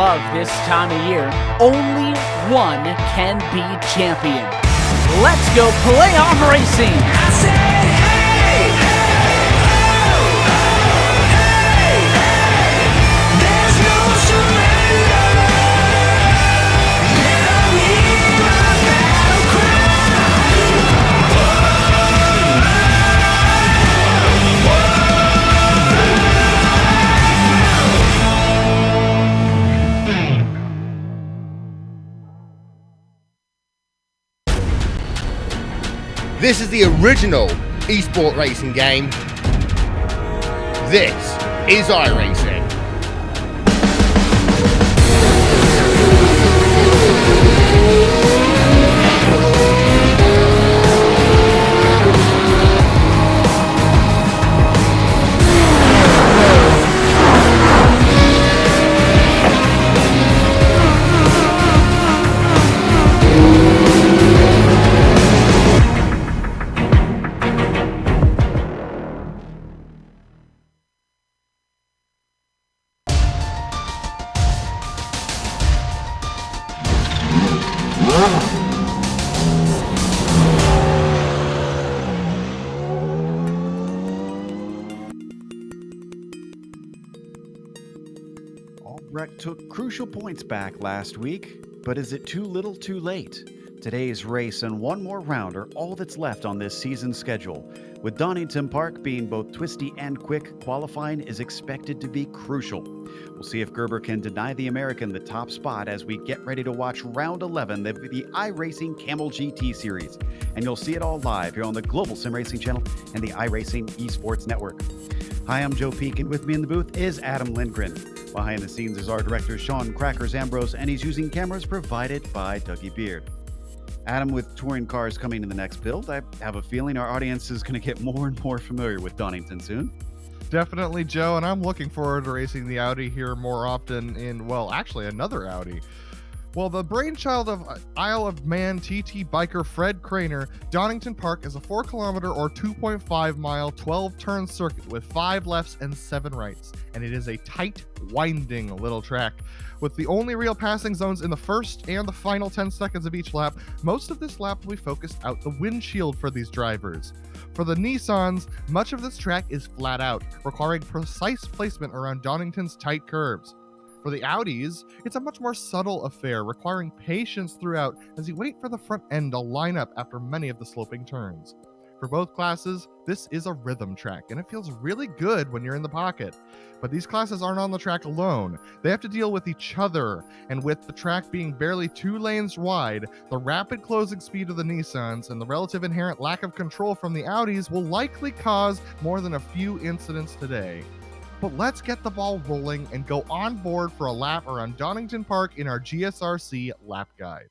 love this time of year, only one can be champion. Let's go playoff racing! I say, hey, hey, oh, oh, hey, hey, there's no surrender. Let 'em hear my battle cry. This is the original esport racing game. This is iRacing. Albrecht took crucial points back last week, but is it too little too late? Today's race and one more round are all that's left on this season's schedule. With Donington Park being both twisty and quick, qualifying is expected to be crucial. We'll see if Gerber can deny the American the top spot as we get ready to watch round 11 of the iRacing Kamel GT series. And you'll see it all live here on the Global SimRacing channel and the iRacing Esports Network. Hi, I'm Joe Peak, and with me in the booth is Adam Lindgren. Behind the scenes is our director, Sean Crackers Ambrose, and he's using cameras provided by Dougie Beard. Adam, with touring cars coming in the next build, I have a feeling our audience is going to get more and more familiar with Donington soon. Definitely, Joe, and I'm looking forward to racing the Audi here more often in, well, actually another Audi. Well, the brainchild of Isle of Man TT biker Fred Craner, Donington Park is a 4-kilometer or 2.5-mile 12-turn circuit with 5 lefts and 7 rights, and it is a tight, winding little track. With the only real passing zones in the first and the final 10 seconds of each lap, most of this lap will be focused out the windshield for these drivers. For the Nissans, much of this track is flat out, requiring precise placement around Donington's tight curves. For the Audis, it's a much more subtle affair, requiring patience throughout as you wait for the front end to line up after many of the sloping turns. For both classes, this is a rhythm track, and it feels really good when you're in the pocket. But these classes aren't on the track alone. They have to deal with each other, and with the track being barely 2 lanes wide, the rapid closing speed of the Nissans and the relative inherent lack of control from the Audis will likely cause more than a few incidents today. But let's get the ball rolling and go on board for a lap around Donington Park in our GSRC lap guide.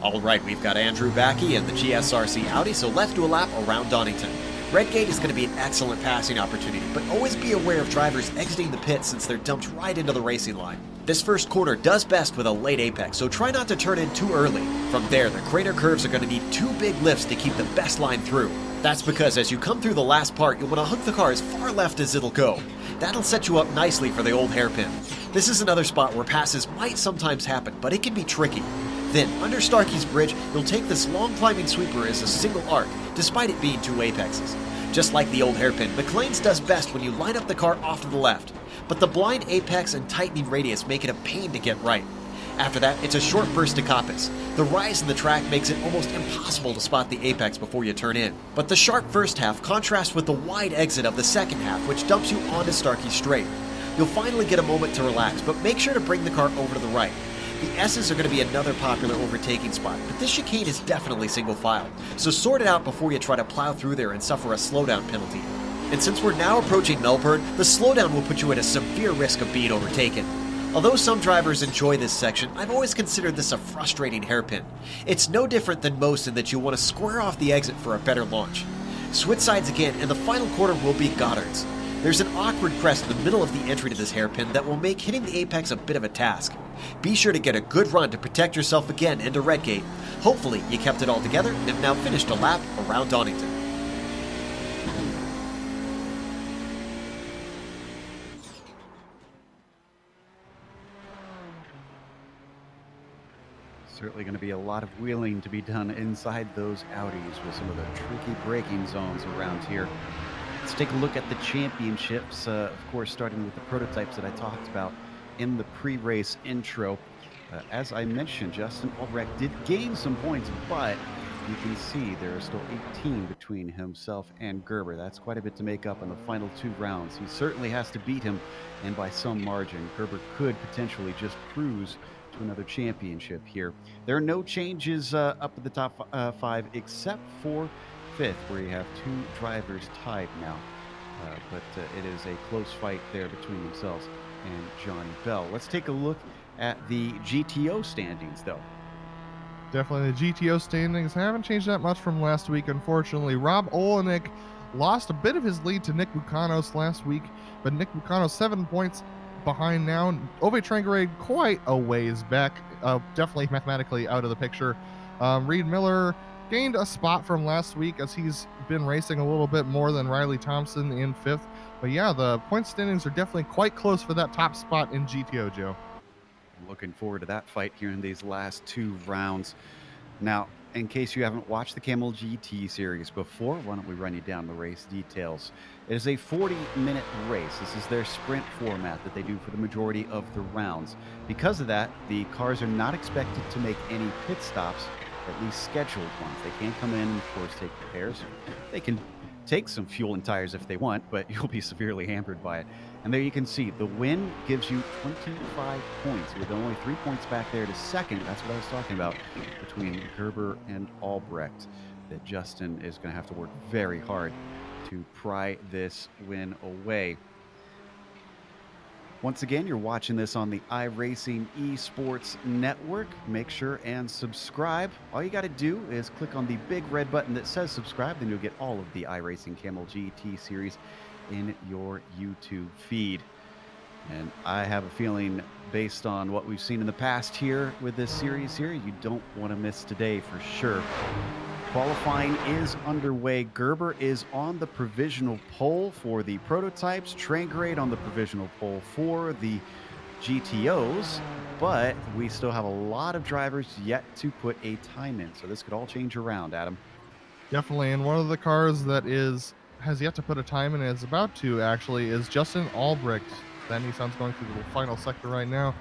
All right, we've got Andrew Backey and the GSRC Audi, so let's do a lap around Donington. Redgate is going to be an excellent passing opportunity, but always be aware of drivers exiting the pit since they're dumped right into the racing line. This first corner does best with a late apex, so try not to turn in too early. From there, the crater curves are going to need 2 big lifts to keep the best line through. That's because as you come through the last part, you'll want to hook the car as far left as it'll go. That'll set you up nicely for the old hairpin. This is another spot where passes might sometimes happen, but it can be tricky. Then, under Starkey's Bridge, you'll take this long climbing sweeper as a single arc, despite it being 2 apexes. Just like the old hairpin, McLean's does best when you line up the car off to the left, but the blind apex and tightening radius make it a pain to get right. After that, it's a short burst to coppice. The rise in the track makes it almost impossible to spot the apex before you turn in. But the sharp first half contrasts with the wide exit of the second half, which dumps you onto Starkey Straight. You'll finally get a moment to relax, but make sure to bring the car over to the right. The S's are going to be another popular overtaking spot, but this chicane is definitely single file, so sort it out before you try to plow through there and suffer a slowdown penalty. And since we're now approaching Melbourne, the slowdown will put you at a severe risk of being overtaken. Although some drivers enjoy this section, I've always considered this a frustrating hairpin. It's no different than most in that you want to square off the exit for a better launch. Switch sides again, and the final quarter will be Goddard's. There's an awkward crest in the middle of the entry to this hairpin that will make hitting the apex a bit of a task. Be sure to get a good run to protect yourself again into Redgate. Hopefully you kept it all together and have now finished a lap around Donington. Certainly going to be a lot of wheeling to be done inside those Audis with some of the tricky braking zones around here. Let's take a look at the championships, of course, starting with the prototypes that I talked about in the pre-race intro. As I mentioned, Justin Albrecht did gain some points, but you can see there are still 18 between himself and Gerber. That's quite a bit to make up in the final 2 rounds. He certainly has to beat him, and by some margin. Gerber could potentially just cruise to another championship here. There are no changes up at the top 5 except for 5th, where you have 2 drivers tied now. But it is a close fight there between themselves and Johnny Bell. Let's take a look at the GTO standings, though. Definitely the GTO standings haven't changed that much from last week, unfortunately. Rob Olenek lost a bit of his lead to Nick Bucanos last week, but Nick Bucanos 7 points behind now. Ove Trangarade quite a ways back, definitely mathematically out of the picture. Reed Miller gained a spot from last week as he's been racing a little bit more than Riley Thompson in 5th. But yeah, the point standings are definitely quite close for that top spot in GTO, Joe. I'm looking forward to that fight here in these last 2 rounds. Now, in case you haven't watched the Kamel GT series before, why don't we run you down the race details? It is a 40-minute race. This is their sprint format that they do for the majority of the rounds. Because of that, the cars are not expected to make any pit stops, at least scheduled ones. They can't come in and, of course, take repairs. They can take some fuel and tires if they want, but you'll be severely hampered by it. And there you can see the win gives you 25 points, with only 3 points back there to second. That's what I was talking about between Gerber and Albrecht, that Justin is going to have to work very hard to pry this win away. Once again, you're watching this on the iRacing Esports Network. Make sure and subscribe. All you got to do is click on the big red button that says subscribe, then you'll get all of the iRacing Kamel GT series in your YouTube feed. And I have a feeling, based on what we've seen in the past here with this series here, you don't want to miss today for sure. Qualifying is underway. Gerber is on the provisional pole for the prototypes, Trangrade on the provisional pole for the GTOs, but we still have a lot of drivers yet to put a time in, so this could all change around, Adam. Definitely, and one of the cars that has yet to put a time in, is about to actually, is Justin Albrecht. That Nissan's going through the final sector right now,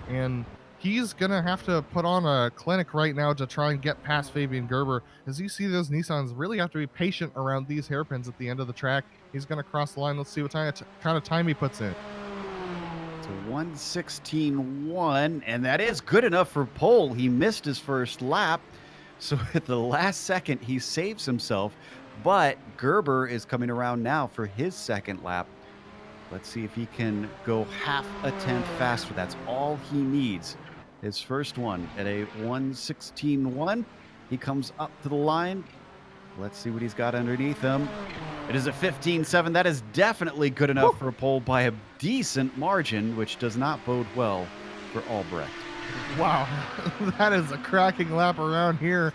and he's gonna have to put on a clinic right now to try and get past Fabian Gerber. As you see, those Nissans really have to be patient around these hairpins at the end of the track. He's gonna cross the line. Let's see what kind of time he puts in. To 1:16.1, and that is good enough for pole. He missed his first lap, so at the last second he saves himself, but Gerber is coming around now for his second lap. Let's see if he can go half a tenth faster. That's all he needs. His first one at a 1:16.1. He comes up to the line. Let's see what he's got underneath him. It is a 15.7. That is definitely good enough for a pole by a decent margin, which does not bode well for Albrecht. Wow, that is a cracking lap around here.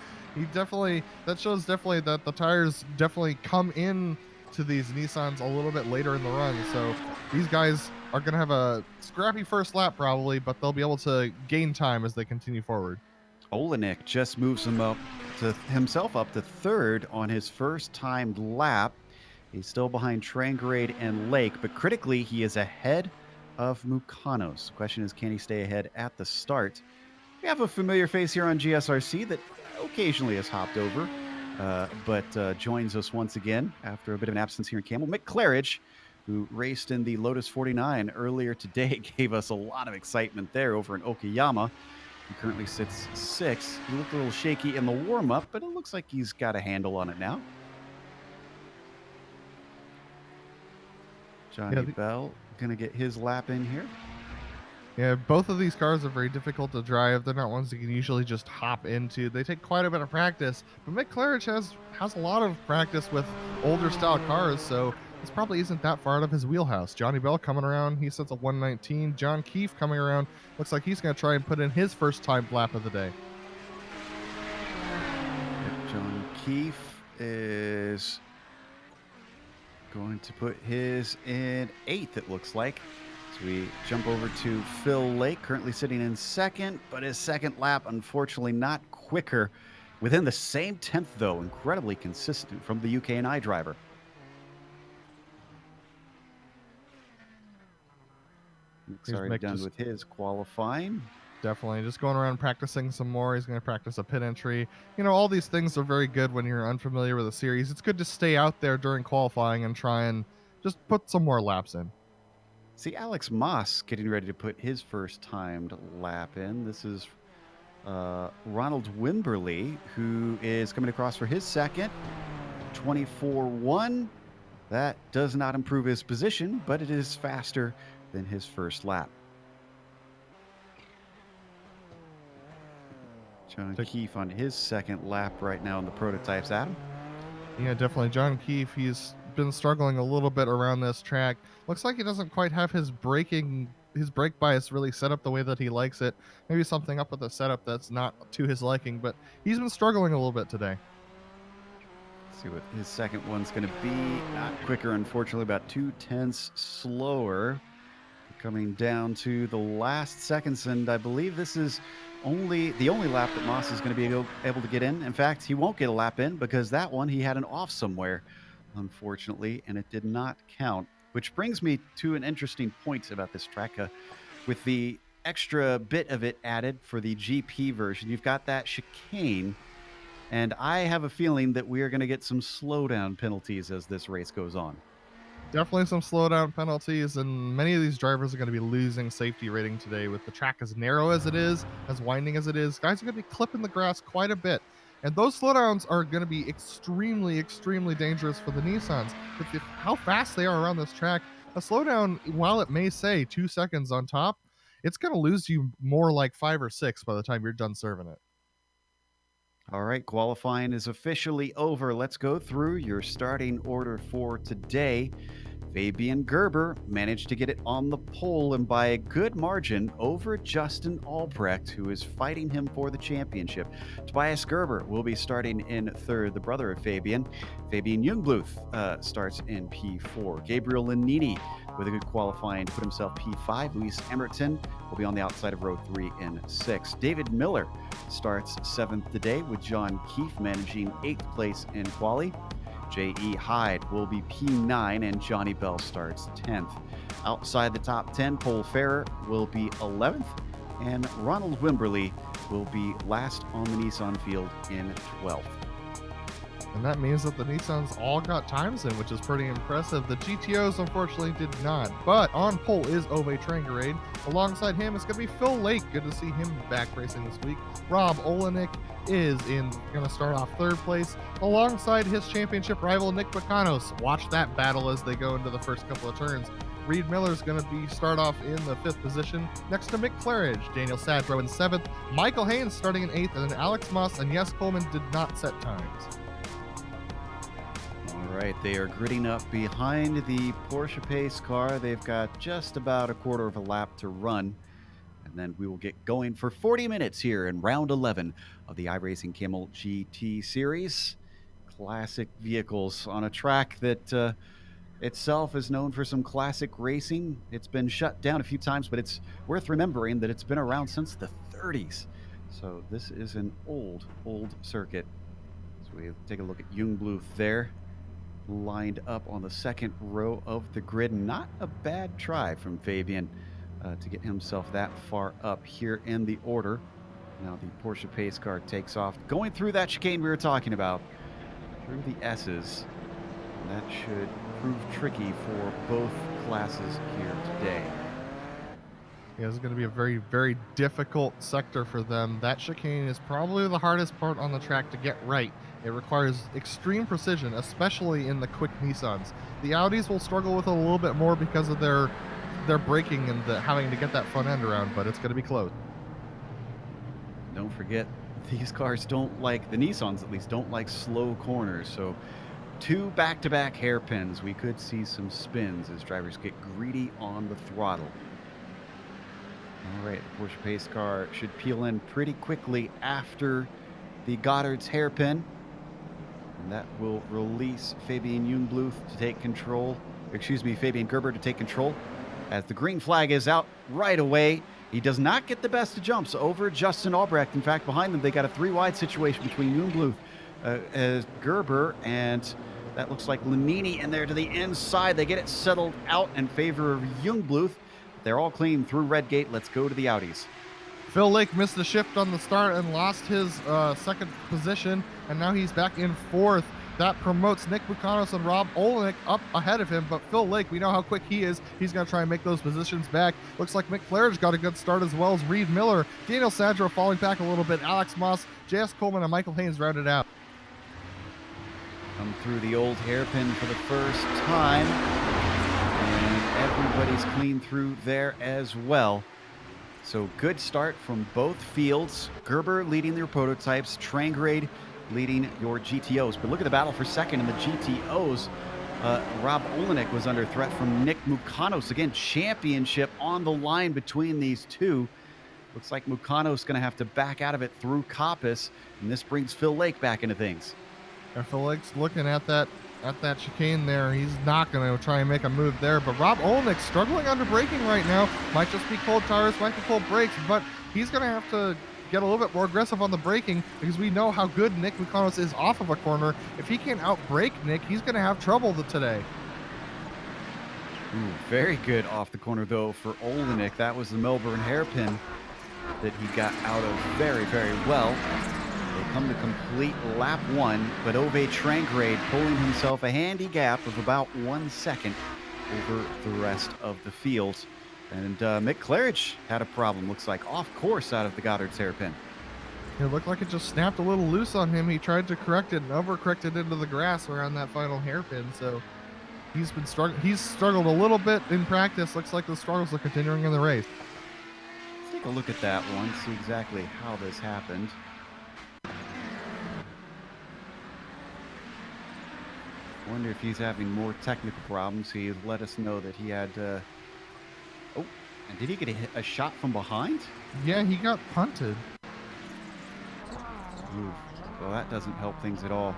That shows definitely that the tires definitely come in to these Nissans a little bit later in the run. So these guys are going to have a scrappy first lap probably, but they'll be able to gain time as they continue forward. Olenek just moves himself up to 3rd on his first timed lap. He's still behind Trangrade and Lake, but critically he is ahead of Mukanos. The question is, can he stay ahead at the start? We have a familiar face here on GSRC that occasionally has hopped over, but joins us once again after a bit of an absence here in Kamel. Mick Claridge, who raced in the Lotus 49 earlier today, gave us a lot of excitement there over in Okayama. He currently sits 6th. He looked a little shaky in the warm-up, but it looks like he's got a handle on it now. Johnny Bell gonna get his lap in here. Yeah, both of these cars are very difficult to drive. They're not ones you can usually just hop into. They take quite a bit of practice, but Mick Claridge has a lot of practice with older style cars, so this probably isn't that far out of his wheelhouse. Johnny Bell coming around, he sets a 1:19. John Keefe coming around, looks like he's going to try and put in his first time lap of the day. John Keefe is going to put his in 8th, it looks like. So we jump over to Phil Lake, currently sitting in second, but his second lap, unfortunately, not quicker. Within the same 10th, though, incredibly consistent from the UK&I driver. Nick's already Mick done just with his qualifying. definitely just going around practicing some more. He's going to practice a pit entry. You know, all these things are very good when you're unfamiliar with a series. It's good to stay out there during qualifying and try and just put some more laps in. See Alex Moss getting ready to put his first timed lap in. This is Ronald Wimberly, who is coming across for his second. 24-1. That does not improve his position, but it is faster than his first lap. John Keefe on his second lap right now in the prototypes. Adam? Yeah, definitely. John Keefe, he's been struggling a little bit around this track. Looks like he doesn't quite have his brake bias really set up the way that he likes it. Maybe something up with the setup that's not to his liking, but he's been struggling a little bit today. Let's see what his second one's going to be. Not quicker, unfortunately, about 0.2 slower. Coming down to the last seconds, and I believe this is the only lap that Moss is going to be able to get in. In fact, he won't get a lap in because that one he had an off somewhere, unfortunately, and it did not count. Which brings me to an interesting point about this track. With the extra bit of it added for the GP version, you've got that chicane, and I have a feeling that we are going to get some slowdown penalties as this race goes on. Definitely some slowdown penalties, and many of these drivers are going to be losing safety rating today with the track as narrow as it is, as winding as it is. Guys are going to be clipping the grass quite a bit, and those slowdowns are going to be extremely, extremely dangerous for the Nissans. With how fast they are around this track, a slowdown, while it may say 2 seconds on top, it's going to lose you more like 5 or 6 by the time you're done serving it. All right, qualifying is officially over. Let's go through your starting order for today. Fabian Gerber managed to get it on the pole and by a good margin over Justin Albrecht, who is fighting him for the championship. Tobias Gerber will be starting in third, the brother of Fabian. Fabian Jungbluth starts in P4. Gabriel Lanini with a good qualifying to put himself P5. Luis Emerton will be on the outside of row 3 and 6. David Miller starts 7th today with John Keefe managing 8th place in quali. J.E. Hyde will be P9 and Johnny Bell starts 10th. Outside the top 10, Cole Ferrer will be 11th and Ronald Wimberly will be last on the Nissan field in 12th. And that means that the Nissans all got times in, which is pretty impressive. The GTOs, unfortunately, did not. But on pole is Ove Trangerade. Alongside him, it's going to be Phil Lake. Good to see him back racing this week. Rob Olenek is going to start off 3rd place alongside his championship rival, Nick Bacanos. Watch that battle as they go into the first couple of turns. Reed Miller's going to start off in the 5th position next to Mick Claridge. Daniel Sadrow in 7th. Michael Haynes starting in 8th. And then Alex Moss and Yes Coleman did not set times. All right, they are gritting up behind the Porsche pace car. They've got just about a quarter of a lap to run, and then we will get going for 40 minutes here in round 11 of the iRacing Kamel GT Series. Classic vehicles on a track that itself is known for some classic racing. It's been shut down a few times, but it's worth remembering that it's been around since the 30s. So this is an old circuit. So we take a look at Jungbluth there, lined up on the second row of the grid. Not a bad try from Fabian to get himself that far up here in the order. Now the Porsche pace car takes off, going through that chicane we were talking about, through the S's. And that should prove tricky for both classes here today. Yeah, this is going to be a very, very difficult sector for them. That chicane is probably the hardest part on the track to get right. It requires extreme precision, especially in the quick Nissans. The Audis will struggle with it a little bit more because of their braking and having to get that front end around, but it's going to be close. Don't forget, these cars the Nissans at least, don't like slow corners. So 2 back-to-back hairpins. We could see some spins as drivers get greedy on the throttle. All right, the Porsche pace car should peel in pretty quickly after the Goddard's hairpin. And that will release Fabian Jungbluth to take control. Fabian Gerber to take control. as the green flag is out right away. He does not get the best of jumps over Justin Albrecht. In fact, behind them, they got a 3-wide situation between Jungbluth, Gerber, and that looks like Lanini in there to the inside. They get it settled out in favor of Jungbluth. They're all clean through Red Gate. Let's go to the Audis. Phil Lake missed the shift on the start and lost his second position, and now he's back in 4th. That promotes Nick Bukanos and Rob Olenek up ahead of him, but Phil Lake, we know how quick he is. He's going to try and make those positions back. Looks like Mick Claridge got a good start, as well as Reed Miller. Daniel Sadro falling back a little bit. Alex Moss, J.S. Coleman, and Michael Haynes rounded out. Come through the old hairpin for the first time, and everybody's clean through there as well. So good start from both fields. Gerber leading their prototypes, Trangrade leading your GTOs. But look at the battle for second in the GTOs. Rob Olenek was under threat from Nick Mukanos. Again, championship on the line between these two. Looks like Mukanos going to have to back out of it through Coppice, and this brings Phil Lake back into things. And Phil Lake's looking at that chicane there. He's not going to try and make a move there, but Rob Olenek struggling under braking right now. Might just be cold tires, might be cold brakes, but he's going to have to get a little bit more aggressive on the braking, because we know how good Nick Mukanos is off of a corner. If he can't outbrake Nick, he's going to have trouble today. Ooh, very good off the corner, though, for Olenek. That was the Melbourne hairpin that he got out of very, very well. They come to complete lap 1, but Ove Trangrade pulling himself a handy gap of about 1 second over the rest of the field. And Mick Claridge had a problem, looks like, off course out of the Goddard's hairpin. It looked like it just snapped a little loose on him. He tried to correct it and overcorrected into the grass around that final hairpin. So he's been struggling. He's struggled a little bit in practice. Looks like the struggles are continuing in the race. Let's take a look at that one, see exactly how this happened. Wonder if he's having more technical problems. He let us know that he had oh, and did he get a shot from behind? Yeah, he got punted. Ooh, well, that doesn't help things at all.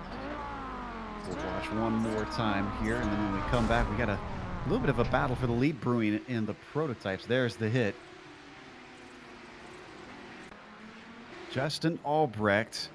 We'll watch one more time here, and then when we come back, we got a little bit of a battle for the lead brewing in the prototypes. There's the hit. Justin Albrecht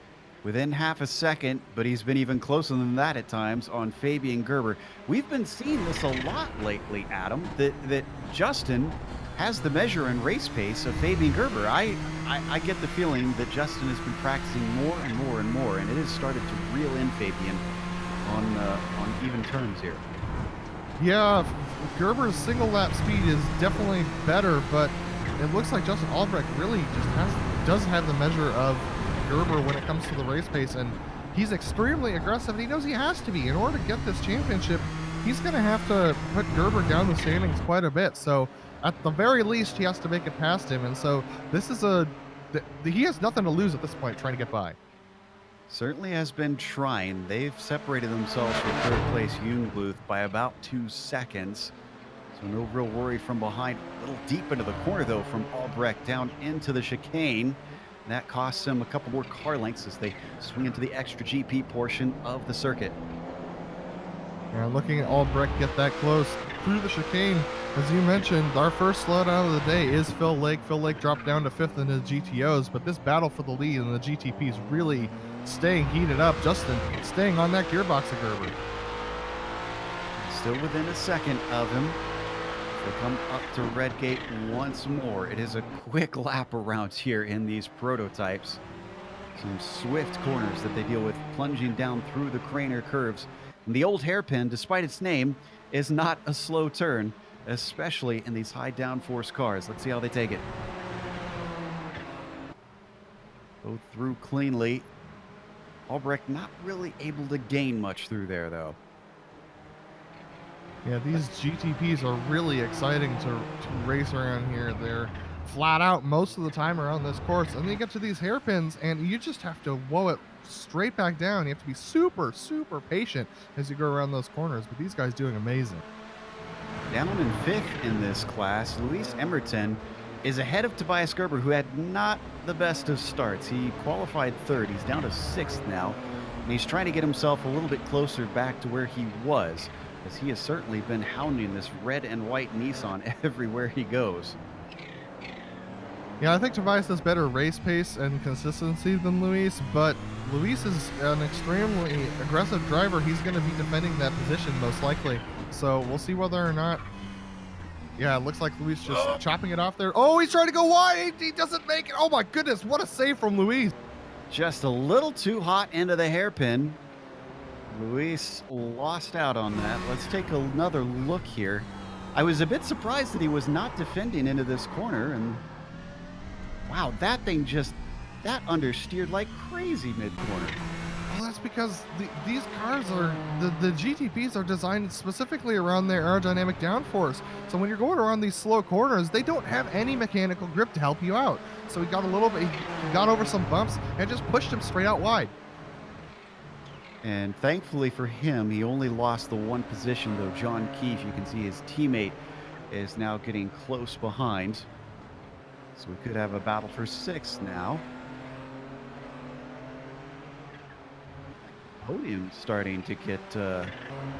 within half a second, but he's been even closer than that at times on Fabian Gerber. We've been seeing this a lot lately, Adam, that Justin has the measure and race pace of Fabian Gerber. I get the feeling that Justin has been practicing more and more and more, and it has started to reel in Fabian on even terms here. Yeah, Gerber's single lap speed is definitely better, but it looks like Justin Albrecht really just does have the measure of Gerber when it comes to the race pace, and he's extremely aggressive, and he knows he has to be. In order to get this championship, he's going to have to put Gerber down the standings quite a bit. So at the very least, he has to make it past him, and so this is he has nothing to lose at this point trying to get by. Certainly has been trying. They've separated themselves from third place Jungbluth by about 2 seconds. So no real worry from behind. A little deep into the corner, though, from Albrecht down into the chicane. That costs him a couple more car lengths as they swing into the extra GP portion of the circuit. Yeah, looking at Albrecht get that close through the chicane. As you mentioned, our first slowdown of the day is Phil Lake. Phil Lake dropped down to 5th in his GTOs, but this battle for the lead in the GTP is really staying heated up. Justin staying on that gearbox of Gerber. Still within a second of him. They come up to Red Gate once more. It is a quick lap around here in these prototypes. Some swift corners that they deal with, plunging down through the Craner curves. And the old hairpin, despite its name, is not a slow turn, especially in these high downforce cars. Let's see how they take it. Go through cleanly. Albrecht not really able to gain much through there, though. Yeah, these GTPs are really exciting to race around here. They're flat out most of the time around this course, and then you get to these hairpins, and you just have to whoa it straight back down. You have to be super, super patient as you go around those corners, but these guys doing amazing. Down in 5th in this class, Luis Emerton is ahead of Tobias Gerber, who had not the best of starts. He qualified 3rd. He's down to 6th now, and he's trying to get himself a little bit closer back to where he was. as he has certainly been hounding this red and white Nissan everywhere he goes. Yeah, I think Tobias has better race pace and consistency than Luis, but Luis is an extremely aggressive driver. He's going to be defending that position most likely. So we'll see whether or not. Yeah, it looks like Luis just chopping it off there. Oh, he's trying to go wide. He doesn't make it. Oh my goodness, what a save from Luis. Just a little too hot into the hairpin. Luis lost out on that. Let's take another look here. I was a bit surprised that he was not defending into this corner, and wow, that thing that understeered like crazy mid-corner. Well, that's because these cars are, the GTPs are designed specifically around their aerodynamic downforce. So when you're going around these slow corners, they don't have any mechanical grip to help you out. So he got a little bit, he got over some bumps and just pushed him straight out wide. And thankfully for him, he only lost the one position, though John Keefe, you can see his teammate is now getting close behind. So we could have a battle for 6th now. Podium starting to get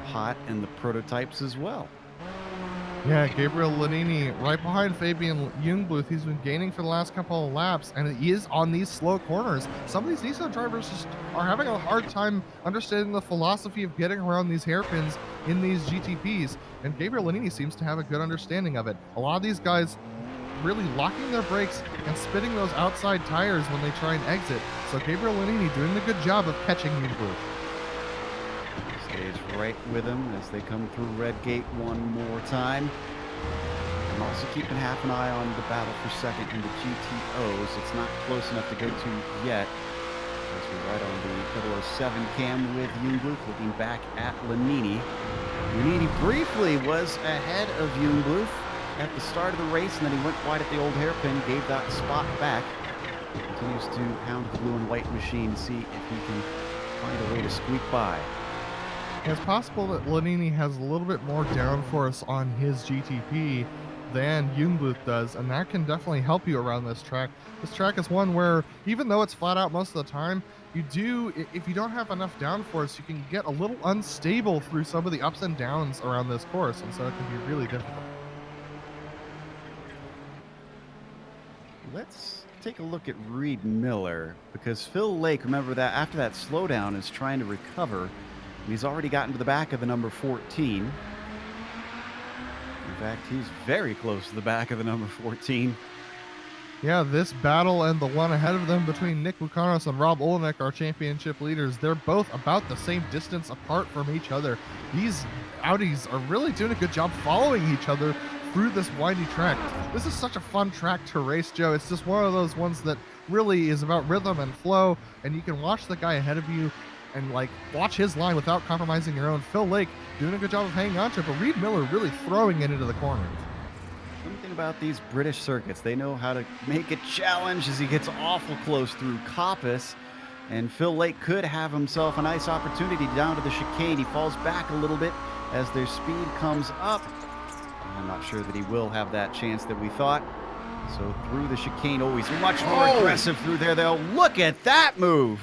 hot in the prototypes as well. Yeah, Gabriel Lanini right behind Fabian Jungbluth. He's been gaining for the last couple of laps, and he is on these slow corners. Some of these Nissan drivers just are having a hard time understanding the philosophy of getting around these hairpins in these GTPs, and Gabriel Lanini seems to have a good understanding of it. A lot of these guys really locking their brakes and spitting those outside tires when they try and exit. So Gabriel Lanini doing a good job of catching Jungbluth. Stays right with him as they come through Red Gate one more time. I'm also keeping half an eye on the battle for 2nd in the GTOs. It's not close enough to go to yet. As we're right on the 007 cam with Jungbluth, looking back at Lanini. Lanini briefly was ahead of Jungbluth at the start of the race, and then he went wide at the old hairpin, gave that spot back. Continues to hound the blue and white machine to see if he can find a way to squeak by. It's possible that Lanini has a little bit more downforce on his GTP than Jungbluth does, and that can definitely help you around this track. This track is one where, even though it's flat out most of the time, if you don't have enough downforce, you can get a little unstable through some of the ups and downs around this course, and so it can be really difficult. Let's take a look at Reed Miller, because Phil Lake, remember that after that slowdown, is trying to recover. And he's already gotten to the back of the number 14. In fact, he's very close to the back of the number 14. Yeah, this battle and the one ahead of them between Nick Lucanos and Rob Olenek, our championship leaders, they're both about the same distance apart from each other. These Audis are really doing a good job following each other through this windy track. This is such a fun track to race, Joe. It's just one of those ones that really is about rhythm and flow, and you can watch the guy ahead of you and watch his line without compromising your own. Phil Lake doing a good job of hanging on to it, but Reed Miller really throwing it into the corners. Something about these British circuits, they know how to make a challenge as he gets awful close through Coppice, and Phil Lake could have himself a nice opportunity down to the chicane. He falls back a little bit as their speed comes up. I'm not sure that he will have that chance that we thought. So through the chicane, always much more aggressive through there, though. Look at that move.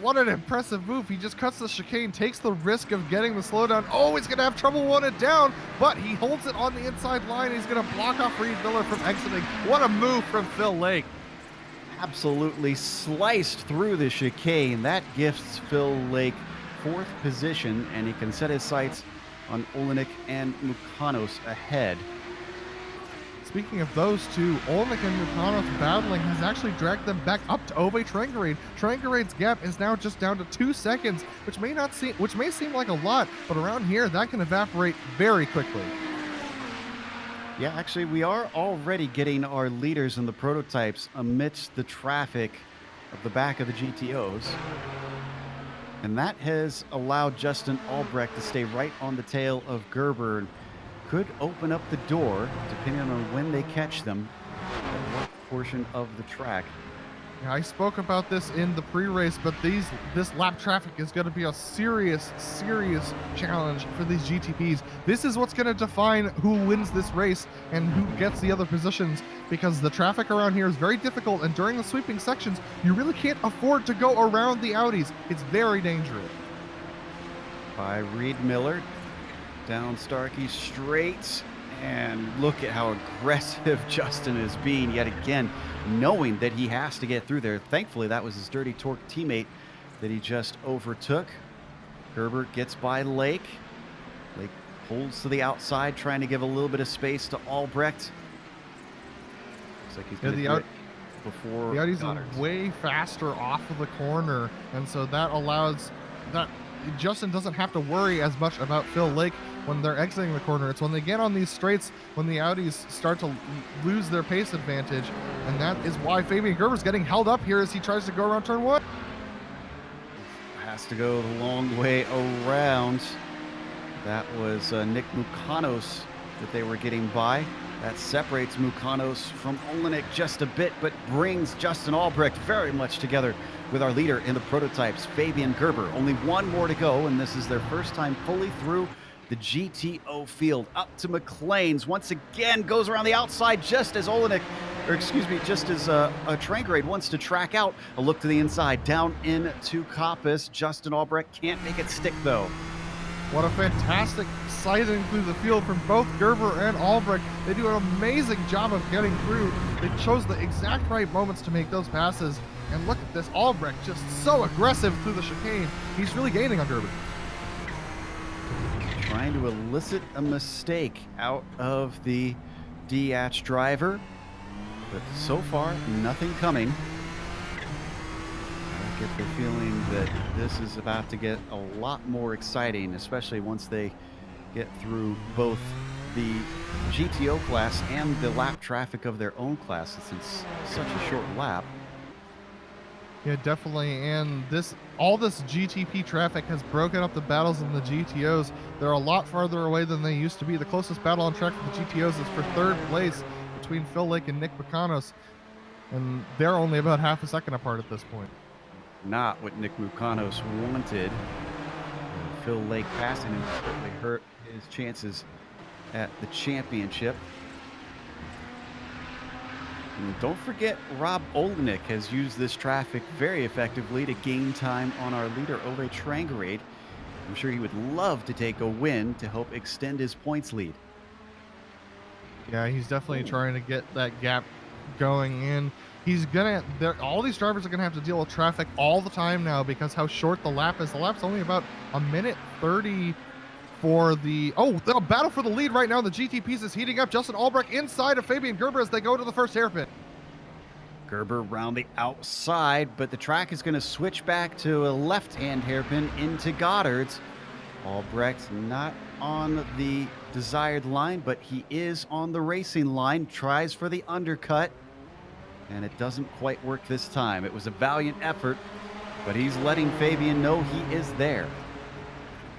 What an impressive move. He just cuts the chicane, takes the risk of getting the slowdown. Oh, he's going to have trouble wanting it down, but he holds it on the inside line. He's going to block off Reed Miller from exiting. What a move from Phil Lake. Absolutely sliced through the chicane. That gifts Phil Lake 4th position, and he can set his sights on Olenek and Lucanos ahead. Speaking of those two, Olenek and Lucanos battling has actually dragged them back up to Ove Trangarade. Trangarade's gap is now just down to 2 seconds, which may seem like a lot, but around here that can evaporate very quickly. Yeah, actually, we are already getting our leaders in the prototypes amidst the traffic of the back of the GTOs. And that has allowed Justin Albrecht to stay right on the tail of Gerber. And could open up the door, depending on when they catch them, at what portion of the track. Yeah, I spoke about this in the pre-race, but this lap traffic is going to be a serious challenge for these GTPs. This is what's going to define who wins this race and who gets the other positions, because the traffic around here is very difficult, and during the sweeping sections, you really can't afford to go around the Audis. It's very dangerous. By Reed Miller. Down Starkey straight. And look at how aggressive Justin is being yet again, knowing that he has to get through there. Thankfully, that was his Dirty Torque teammate that he just overtook. Gerber gets by Lake. Lake pulls to the outside, trying to give a little bit of space to Albrecht. Looks like he's going to do it before the Audi's Goddard. way faster off of the corner, and so that allows that Justin doesn't have to worry as much about Phil Lake when they're exiting the corner. It's when they get on these straights when the Audis start to lose their pace advantage, and that is why Fabian Gerber's getting held up here as he tries to go around turn 1. Has to go the long way around. That was Nick Mukanos that they were getting by. That separates Mukanos from Olenek just a bit, but brings Justin Albrecht very much together with our leader in the prototypes, Fabian Gerber. Only one more to go, and this is their first time fully through the GTO field. Up to McLean's once again, goes around the outside just as Olenek, or excuse me, just as a Trangrade wants to track out. A look to the inside, down into Coppice. Justin Albrecht can't make it stick though. What a fantastic sighting through the field from both Gerber and Albrecht. They do an amazing job of getting through. They chose the exact right moments to make those passes. And look at this, Albrecht just so aggressive through the chicane. He's really gaining on Gerber. Trying to elicit a mistake out of the DH driver, but so far nothing coming. I get the feeling that this is about to get a lot more exciting, especially once they get through both the GTO class and the lap traffic of their own class. It's such a short lap. Yeah, definitely. And all this GTP traffic has broken up the battles in the GTOs. They're a lot farther away than they used to be. The closest battle on track for the GTOs is for 3rd place between Phil Lake and Nick Mukanos, and they're only about half a second apart at this point. Not what Nick Mukanos wanted. Phil Lake passing him certainly hurt his chances at the championship. And don't forget, Rob Olenek has used this traffic very effectively to gain time on our leader, Ove Trangrade. I'm sure he would love to take a win to help extend his points lead. Yeah, he's definitely trying to get that gap going in. All these drivers are gonna have to deal with traffic all the time now because how short the lap is. The lap's only about a minute 30 for the battle for the lead right now. The GTPs is heating up. Justin Albrecht inside of Fabian Gerber as they go to the first hairpin. Gerber around the outside, but the track is going to switch back to a left-hand hairpin into Goddard's. Albrecht not on the desired line, but he is on the racing line. Tries for the undercut, and it doesn't quite work this time. It was a valiant effort, but he's letting Fabian know he is there.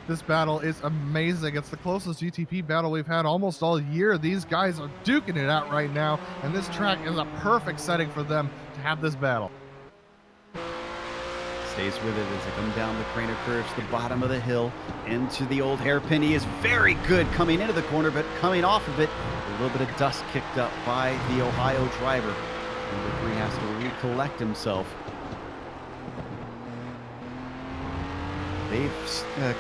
This battle is amazing. It's the closest GTP battle we've had almost all year. These guys are duking it out right now, and this track is a perfect setting for them to have this battle. Stays with it as they come down the Craner curves, the bottom of the hill, into the old hairpin. He is very good coming into the corner, but coming off of it, a little bit of dust kicked up by the Ohio driver. Number 3 has to recollect himself. They've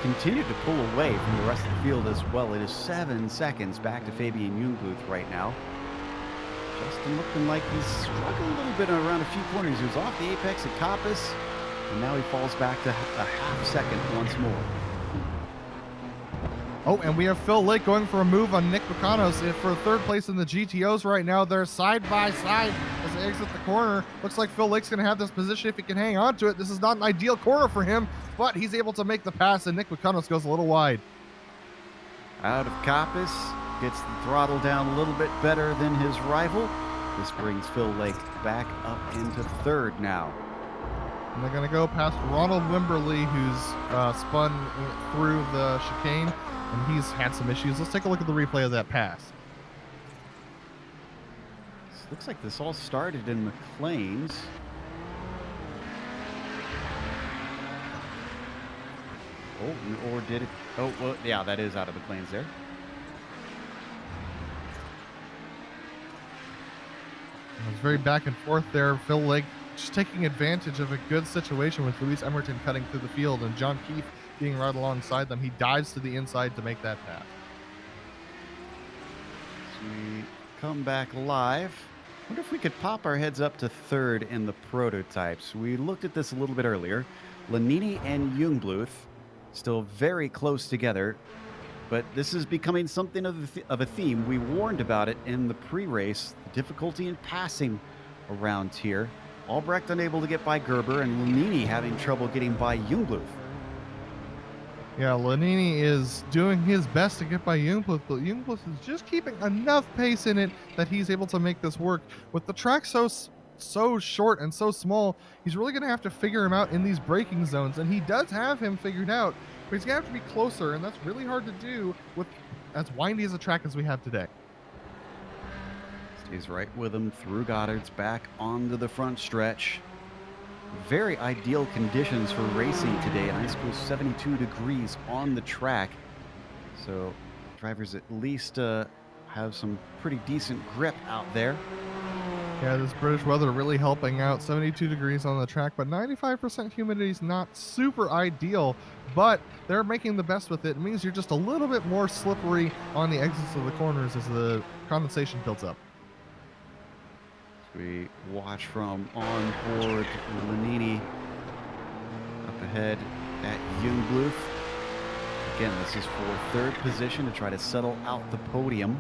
continued to pull away from the rest of the field as well. It is 7 seconds back to Fabian Jungbluth right now. Justin looking like he's struggling a little bit around a few corners. He was off the apex at Coppice, and now he falls back to a half second once more. Oh, and we have Phil Lake going for a move on Nick Mukanos for 3rd place in the GTOs right now. They're side by side as they exit the corner. Looks like Phil Lake's going to have this position if he can hang on to it. This is not an ideal corner for him, but he's able to make the pass, and Nick Mukanos goes a little wide. Out of Coppice, gets the throttle down a little bit better than his rival. This brings Phil Lake back up into 3rd now. And they're going to go past Ronald Wimberly, who's spun through the chicane, and he's had some issues. Let's take a look at the replay of that pass. Looks like this all started in McLean's. Oh, or did it? Oh, well, yeah, that is out of McLean's there. It was very back and forth there. Phil Lake just taking advantage of a good situation with Luis Emerton cutting through the field and John Keefe being right alongside them. He dives to the inside to make that pass. We come back live. Wonder if we could pop our heads up to third in the prototypes. We looked at this a little bit earlier. Lanini and Jungbluth still very close together, but this is becoming something of a theme. We warned about it in the pre-race, the difficulty in passing around here. Albrecht unable to get by Gerber, and Lanini having trouble getting by Jungbluth. Yeah, Lanini is doing his best to get by Jungbluth, but Jungbluth is just keeping enough pace in it that he's able to make this work. With the track so short and so small, he's really going to have to figure him out in these braking zones, and he does have him figured out, but he's going to have to be closer, and that's really hard to do with as windy as a track as we have today. Stays right with him through Goddard's, back onto the front stretch. Very ideal conditions for racing today. A nice cool 72 degrees on the track. So drivers at least have some pretty decent grip out there. Yeah, this British weather really helping out. 72 degrees on the track, but 95% humidity is not super ideal, but they're making the best with it. It means you're just a little bit more slippery on the exits of the corners as the condensation builds up. We watch from on board Lanini up ahead at Jungbluth. Again, this is for third position to try to settle out the podium.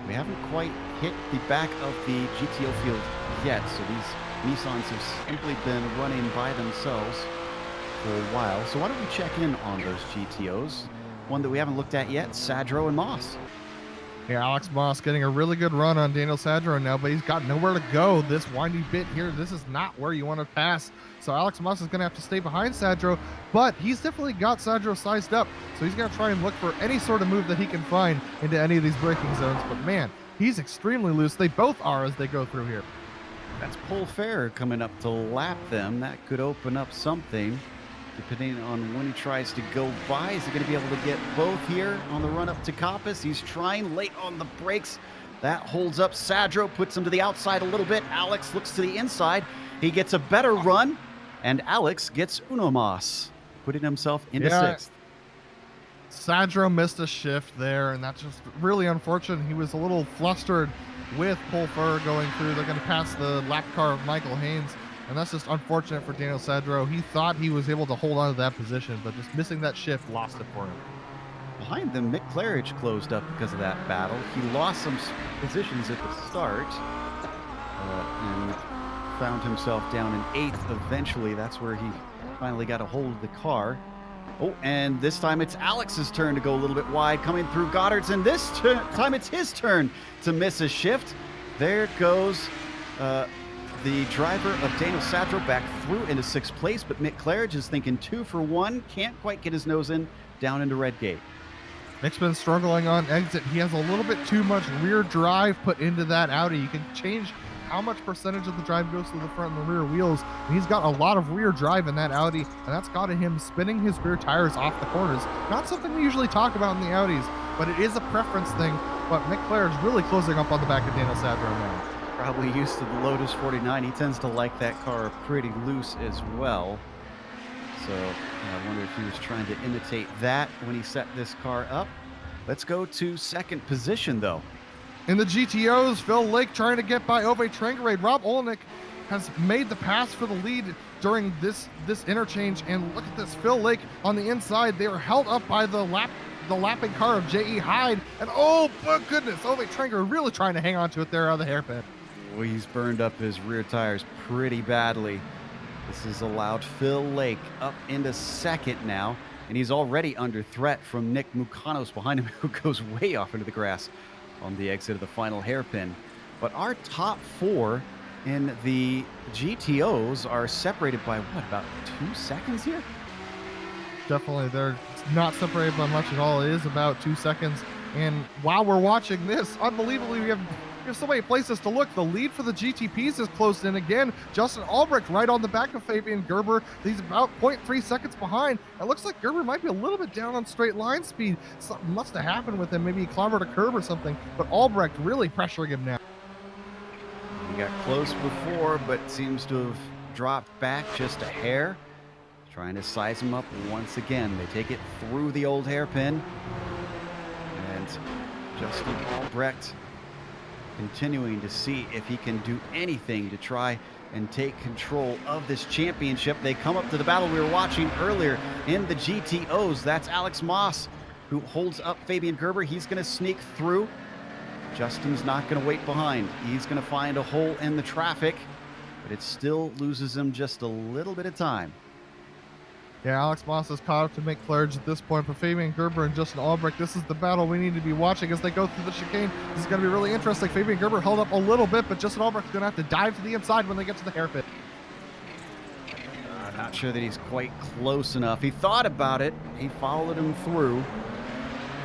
We haven't quite hit the back of the GTO field yet, so these Nissans have simply been running by themselves for a while. So why don't we check in on those GTOs? One that we haven't looked at yet, Sadro and Moss. Yeah, Alex Moss getting a really good run on Daniel Sadro now, but he's got nowhere to go. This windy bit here, this is not where you want to pass. So Alex Moss is going to have to stay behind Sadro, but he's definitely got Sadro sized up. So he's going to try and look for any sort of move that he can find into any of these braking zones. But man, he's extremely loose. They both are as they go through here. That's Paul Ferrer coming up to lap them. That could open up something. Depending on when he tries to go by, is he going to be able to get both here on the run up to Coppice? He's trying late on the brakes. That holds up Sadro, puts him to the outside a little bit. Alex looks to the inside. He gets a better run, and Alex gets Uno Mas, putting himself into sixth. Sadro missed a shift there, and that's just really unfortunate. He was a little flustered with Paul Ferrer going through. They're going to pass the lap car of Michael Haynes. And that's just unfortunate for Daniel Sadro. He thought he was able to hold on to that position, but just missing that shift lost it for him. Behind them, Mick Claridge closed up because of that battle. He lost some positions at the start and found himself down in eighth eventually. That's where he finally got a hold of the car. Oh, and this time it's Alex's turn to go a little bit wide, coming through Goddard's, and this time it's his turn to miss a shift. There goes the driver of Daniel Sadro back through into sixth place, but Mick Claridge is thinking 2 for 1. Can't quite get his nose in down into Redgate. Mick's been struggling on exit. He has a little bit too much rear drive put into that Audi. You can change how much percentage of the drive goes to the front and the rear wheels. And he's got a lot of rear drive in that Audi, and that's gotten him spinning his rear tires off the corners. Not something we usually talk about in the Audis, but it is a preference thing. But Mick Claridge really closing up on the back of Daniel Sadro now. Probably used to the Lotus 49. He tends to like that car pretty loose as well. So I wonder if he was trying to imitate that when he set this car up. Let's go to second position, though. In the GTOs, Phil Lake trying to get by Ove Trangerade. Rob Olenek has made the pass for the lead during this interchange. And look at this, Phil Lake on the inside. They are held up by the lapping car of J.E. Hyde. And oh, my goodness, Ove Trangerade really trying to hang on to it there on the hairpin. Well, he's burned up his rear tires pretty badly. This has allowed Phil Lake up into second now, and he's already under threat from Nick Mukanos behind him, who goes way off into the grass on the exit of the final hairpin. But our top 4 in the GTOs are separated by, what, about 2 seconds here? Definitely, they're not separated by much at all. It is about 2 seconds. And while we're watching this, unbelievably, we have so many places to look. The lead for the GTPs is closed in again. Justin Albrecht right on the back of Fabian Gerber. He's about 0.3 seconds behind. It looks like Gerber might be a little bit down on straight line speed. Something must have happened with him. Maybe he clobbered a curb or something. But Albrecht really pressuring him now. He got close before, but seems to have dropped back just a hair. Trying to size him up once again. They take it through the old hairpin. And Justin Albrecht continuing to see if he can do anything to try and take control of this championship. They come up to the battle we were watching earlier in the GTOs. That's Alex Moss, who holds up Fabian Gerber. He's going to sneak through. Justin's not going to wait behind. He's going to find a hole in the traffic, but it still loses him just a little bit of time. Yeah, Alex Moss is caught up to make Claridge at this point, but Fabian Gerber and Justin Albrecht, this is the battle we need to be watching as they go through the chicane. This is going to be really interesting. Fabian Gerber held up a little bit, but Justin Albrecht's going to have to dive to the inside when they get to the hairpin. Not sure that he's quite close enough. He thought about it. He followed him through.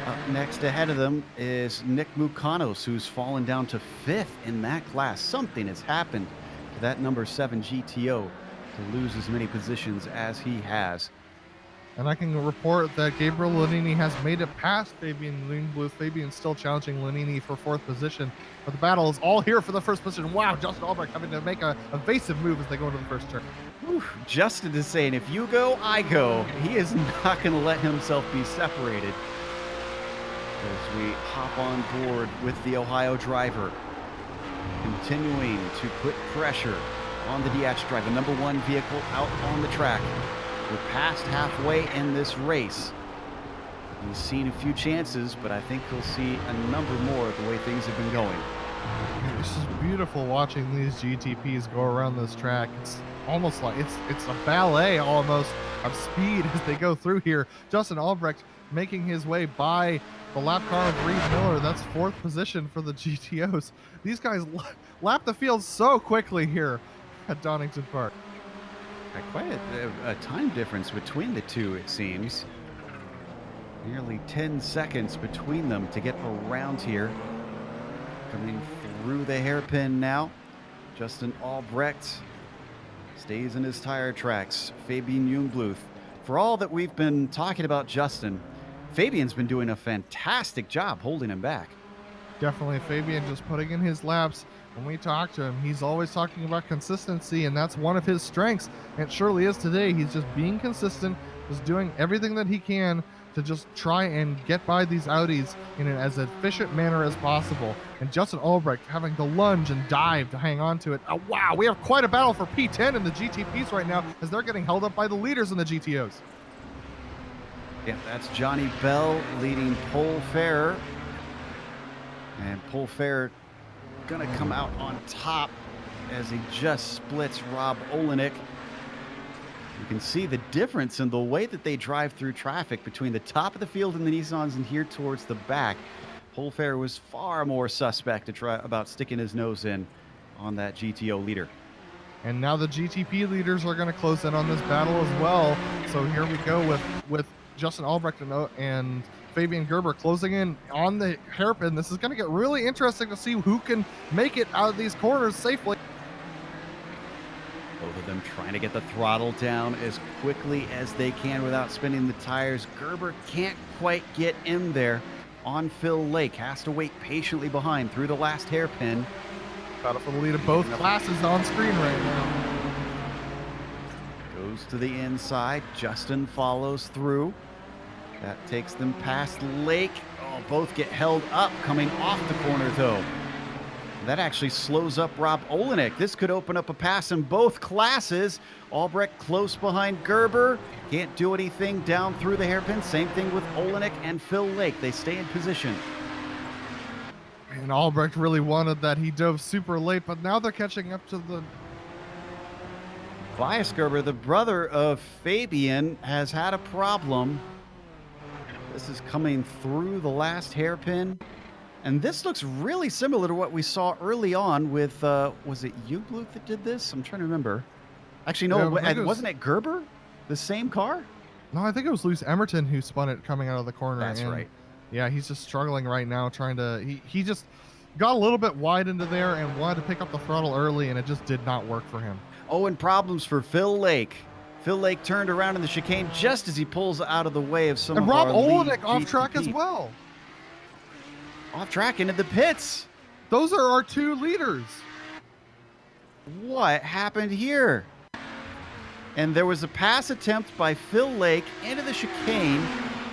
Up next ahead of them is Nick Mukanos, who's fallen down to 5th in that class. Something has happened to that number 7 GTO to lose as many positions as he has. And I can report that Gabriel Lanini has made it past Fabian Lundblue. Fabian's still challenging Lanini for 4th position, but the battle is all here for the 1st position. Wow, Justin Albrecht having to make a evasive move as they go into the first turn. Whew, Justin is saying, if you go, I go. He is not going to let himself be separated. As we hop on board with the Ohio driver, continuing to put pressure on the DH drive, the number 1 vehicle out on the track. We're past halfway in this race. He's seen a few chances, but I think he'll see a number more the way things have been going. It's just beautiful watching these GTPs go around this track. It's almost like it's a ballet almost of speed as they go through here. Justin Albrecht making his way by the lap car of Reed Miller. That's 4th position for the GTOs. These guys lap the field so quickly here at Donington Park. Quite a time difference between the two, it seems. Nearly 10 seconds between them to get around here. Coming through the hairpin now. Justin Albrecht stays in his tire tracks. Fabian Jungbluth. For all that we've been talking about Justin, Fabian's been doing a fantastic job holding him back. Definitely Fabian just putting in his laps. When we talk to him, he's always talking about consistency, and that's one of his strengths. And it surely is today. He's just being consistent, just doing everything that he can to just try and get by these Audis in as efficient manner as possible. And Justin Albrecht having to lunge and dive to hang on to it. Oh, wow, we have quite a battle for P10 in the GTPs right now as they're getting held up by the leaders in the GTOs. Yeah, that's Johnny Bell leading Pole Fair. And Pole Fair gonna come out on top as he just splits Rob Olenek. You can see the difference in the way that they drive through traffic between the top of the field and the Nissans and here towards the back. Pole Fair was far more suspect to try about sticking his nose in on that GTO leader. And now the GTP leaders are going to close in on this battle as well. So here we go with Justin Albrecht and Fabian Gerber closing in on the hairpin. This is going to get really interesting to see who can make it out of these corners safely. Both of them trying to get the throttle down as quickly as they can without spinning the tires. Gerber can't quite get in there on Phil Lake. Has to wait patiently behind through the last hairpin. Battle for the lead of both classes on screen right now. Goes to the inside. Justin follows through. That takes them past Lake. Oh, both get held up coming off the corner, though. That actually slows up Rob Olenek. This could open up a pass in both classes. Albrecht close behind Gerber. Can't do anything down through the hairpin. Same thing with Olenek and Phil Lake. They stay in position. And Albrecht really wanted that. He dove super late, but now they're catching up to the... Weisgerber, the brother of Fabian, has had a problem. This is coming through the last hairpin. And this looks really similar to what we saw early on with, was it Jungbluth that did this? I'm trying to remember. Actually, no, wasn't it Gerber? The same car? No, I think it was Lewis Emerton who spun it coming out of the corner. That's right. Yeah, he's just struggling right now, trying to... He just got a little bit wide into there and wanted to pick up the throttle early, and it just did not work for him. Oh, and problems for Phil Lake. Phil Lake turned around in the chicane just as he pulls out of the way of some of our lead And Rob Olenek off track as well. Off track into the pits. Those are our two leaders. What happened here? And there was a pass attempt by Phil Lake into the chicane.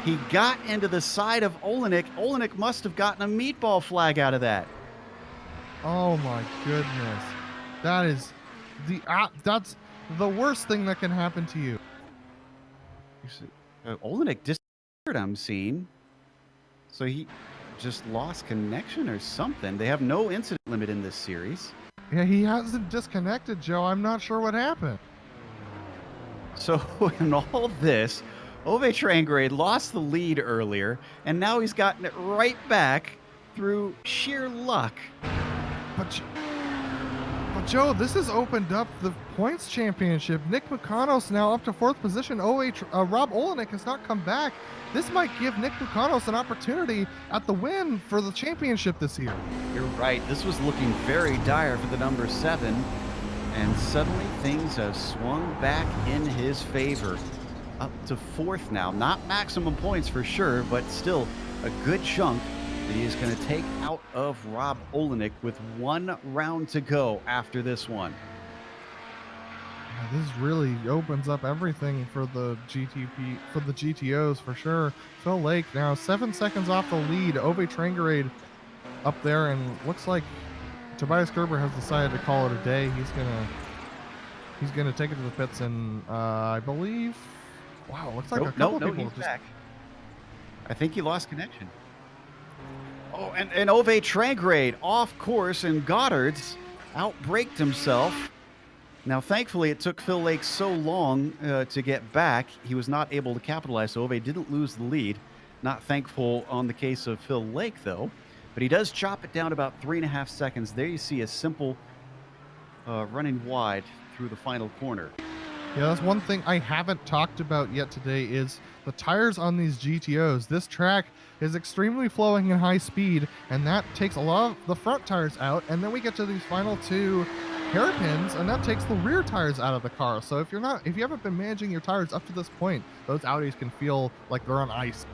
He got into the side of Olenek. Olenek must have gotten a meatball flag out of that. Oh my goodness. That is that's the worst thing that can happen to you. Olenek disappeared, I'm seeing. So he just lost connection or something. They have no incident limit in this series. Yeah, he hasn't disconnected, Joe. I'm not sure what happened. So in all this, Ove Trangrade lost the lead earlier, and now he's gotten it right back through sheer luck. But Joe, this has opened up the points championship. Nick Mukanos now up to 4th position. Rob Olenek has not come back. This might give Nick Mukanos an opportunity at the win for the championship this year. You're right. This was looking very dire for the number 7, and suddenly things have swung back in his favor. Up to 4th now. Not maximum points for sure, but still a good chunk that he is going to take out of Rob Olenek with 1 round to go after this one. Yeah, this really opens up everything for the GTOs for sure. Phil Lake now 7 seconds off the lead. Ove Trangrade up there, and looks like Tobias Gerber has decided to call it a day. He's gonna take it to the pits, and I believe. Wow, looks like a couple of people he's back. I think he lost connection. Oh, and Ove Trangrade off course, and Goddard's outbraked himself. Now, thankfully, it took Phil Lake so long to get back. He was not able to capitalize, so Ove didn't lose the lead. Not thankful on the case of Phil Lake, though. But he does chop it down about 3.5 seconds. There you see a simple running wide through the final corner. Yeah, that's one thing I haven't talked about yet today is the tires on these GTOs. This track is extremely flowing and high speed, and that takes a lot of the front tires out, and then we get to these final 2 hairpins, and that takes the rear tires out of the car. So if you haven't been managing your tires up to this point, those Audis can feel like they're on ice.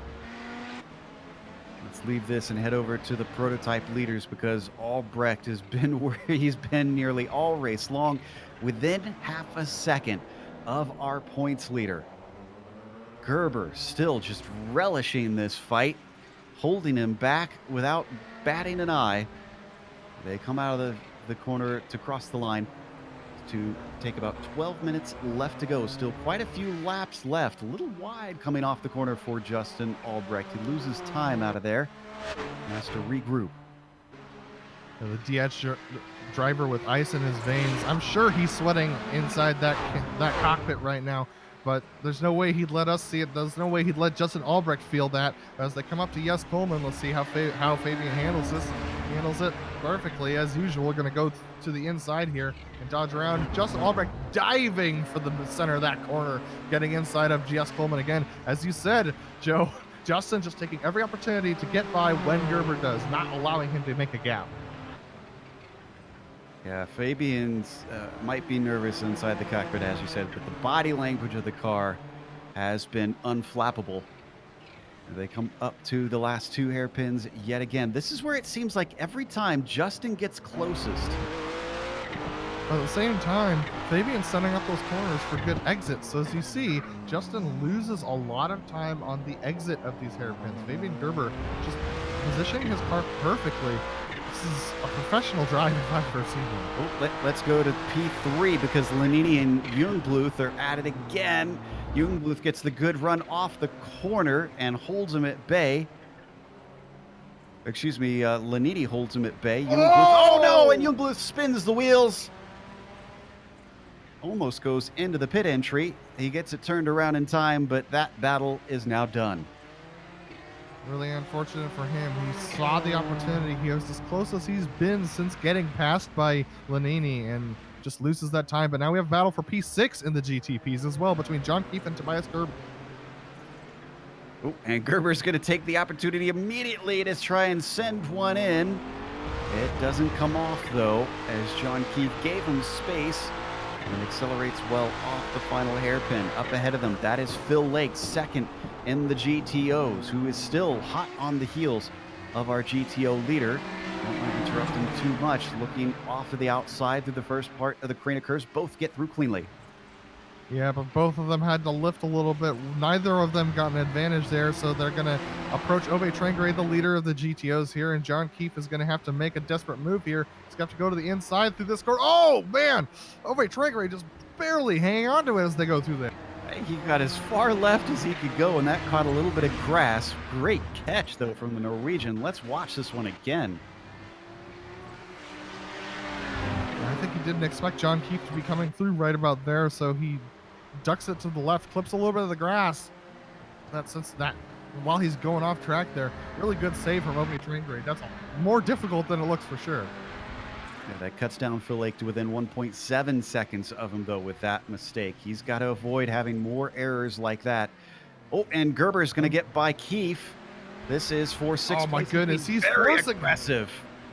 Let's leave this and head over to the prototype leaders, because Albrecht has been where he's been nearly all race long, within half a second of our points leader. Gerber still just relishing this fight, holding him back without batting an eye. They come out of the corner to cross the line to take about 12 minutes left to go. Still quite a few laps left. A little wide coming off the corner for Justin Albrecht. He loses time out of there and has to regroup. The DH driver with ice in his veins. I'm sure he's sweating inside that cockpit right now, but there's no way he'd let us see it. There's no way he'd let Justin Albrecht feel that. As they come up to Jess Coleman, let's see how Fabian handles this. He handles it perfectly as usual. We're going to go to the inside here and dodge around. Justin Albrecht diving for the center of that corner, getting inside of Jess Coleman again. As you said, Joe, Justin just taking every opportunity to get by when Gerber does, not allowing him to make a gap. Yeah, Fabian's might be nervous inside the cockpit, as you said, but the body language of the car has been unflappable. They come up to the last 2 hairpins yet again. This is where it seems like every time Justin gets closest. But at the same time, Fabian's setting up those corners for good exits. So as you see, Justin loses a lot of time on the exit of these hairpins. Fabian Gerber just positioning his car perfectly. This is a professional drive if I've ever seen one. Oh, let's go to P3, because Lanini and Jungbluth are at it again. Jungbluth gets the good run off the corner and holds him at bay. Excuse me, Lanini holds him at bay. Oh no, and Jungbluth spins the wheels. Almost goes into the pit entry. He gets it turned around in time, but that battle is now done. Really unfortunate for him. He saw the opportunity. He was as close as he's been since getting passed by Lanini and just loses that time. But now we have a battle for P6 in the GTPs as well between John Keefe and Tobias Gerber. Oh, and Gerber's going to take the opportunity immediately to try and send one in. It doesn't come off, though, as John Keefe gave him space and accelerates well off the final hairpin. Up ahead of them, that is Phil Lake, second in the GTOs, who is still hot on the heels of our GTO leader. Don't want to interrupt him too much. Looking off to the outside through the first part of the crane curves. Both get through cleanly. Yeah, but both of them had to lift a little bit. Neither of them got an advantage there, so they're going to approach Ove Trengray, the leader of the GTOs here, and John Keefe is going to have to make a desperate move here. He's got to go to the inside through this corner. Oh, man! Ove Trengray just barely hanging on to it as they go through there. He got as far left as he could go, and that caught a little bit of grass. Great catch, though, from the Norwegian. Let's watch this one again. I think he didn't expect John Keefe to be coming through right about there, so he ducks it to the left, clips a little bit of the grass. While he's going off track there, really good save from Ove Trengray. That's more difficult than it looks for sure. Yeah, that cuts down Phil Lake to within 1.7 seconds of him, though, with that mistake. He's got to avoid having more errors like that. Oh, and Gerber's going to get by Keefe. This is for 6 Oh, my goodness. He's very forcing aggressive.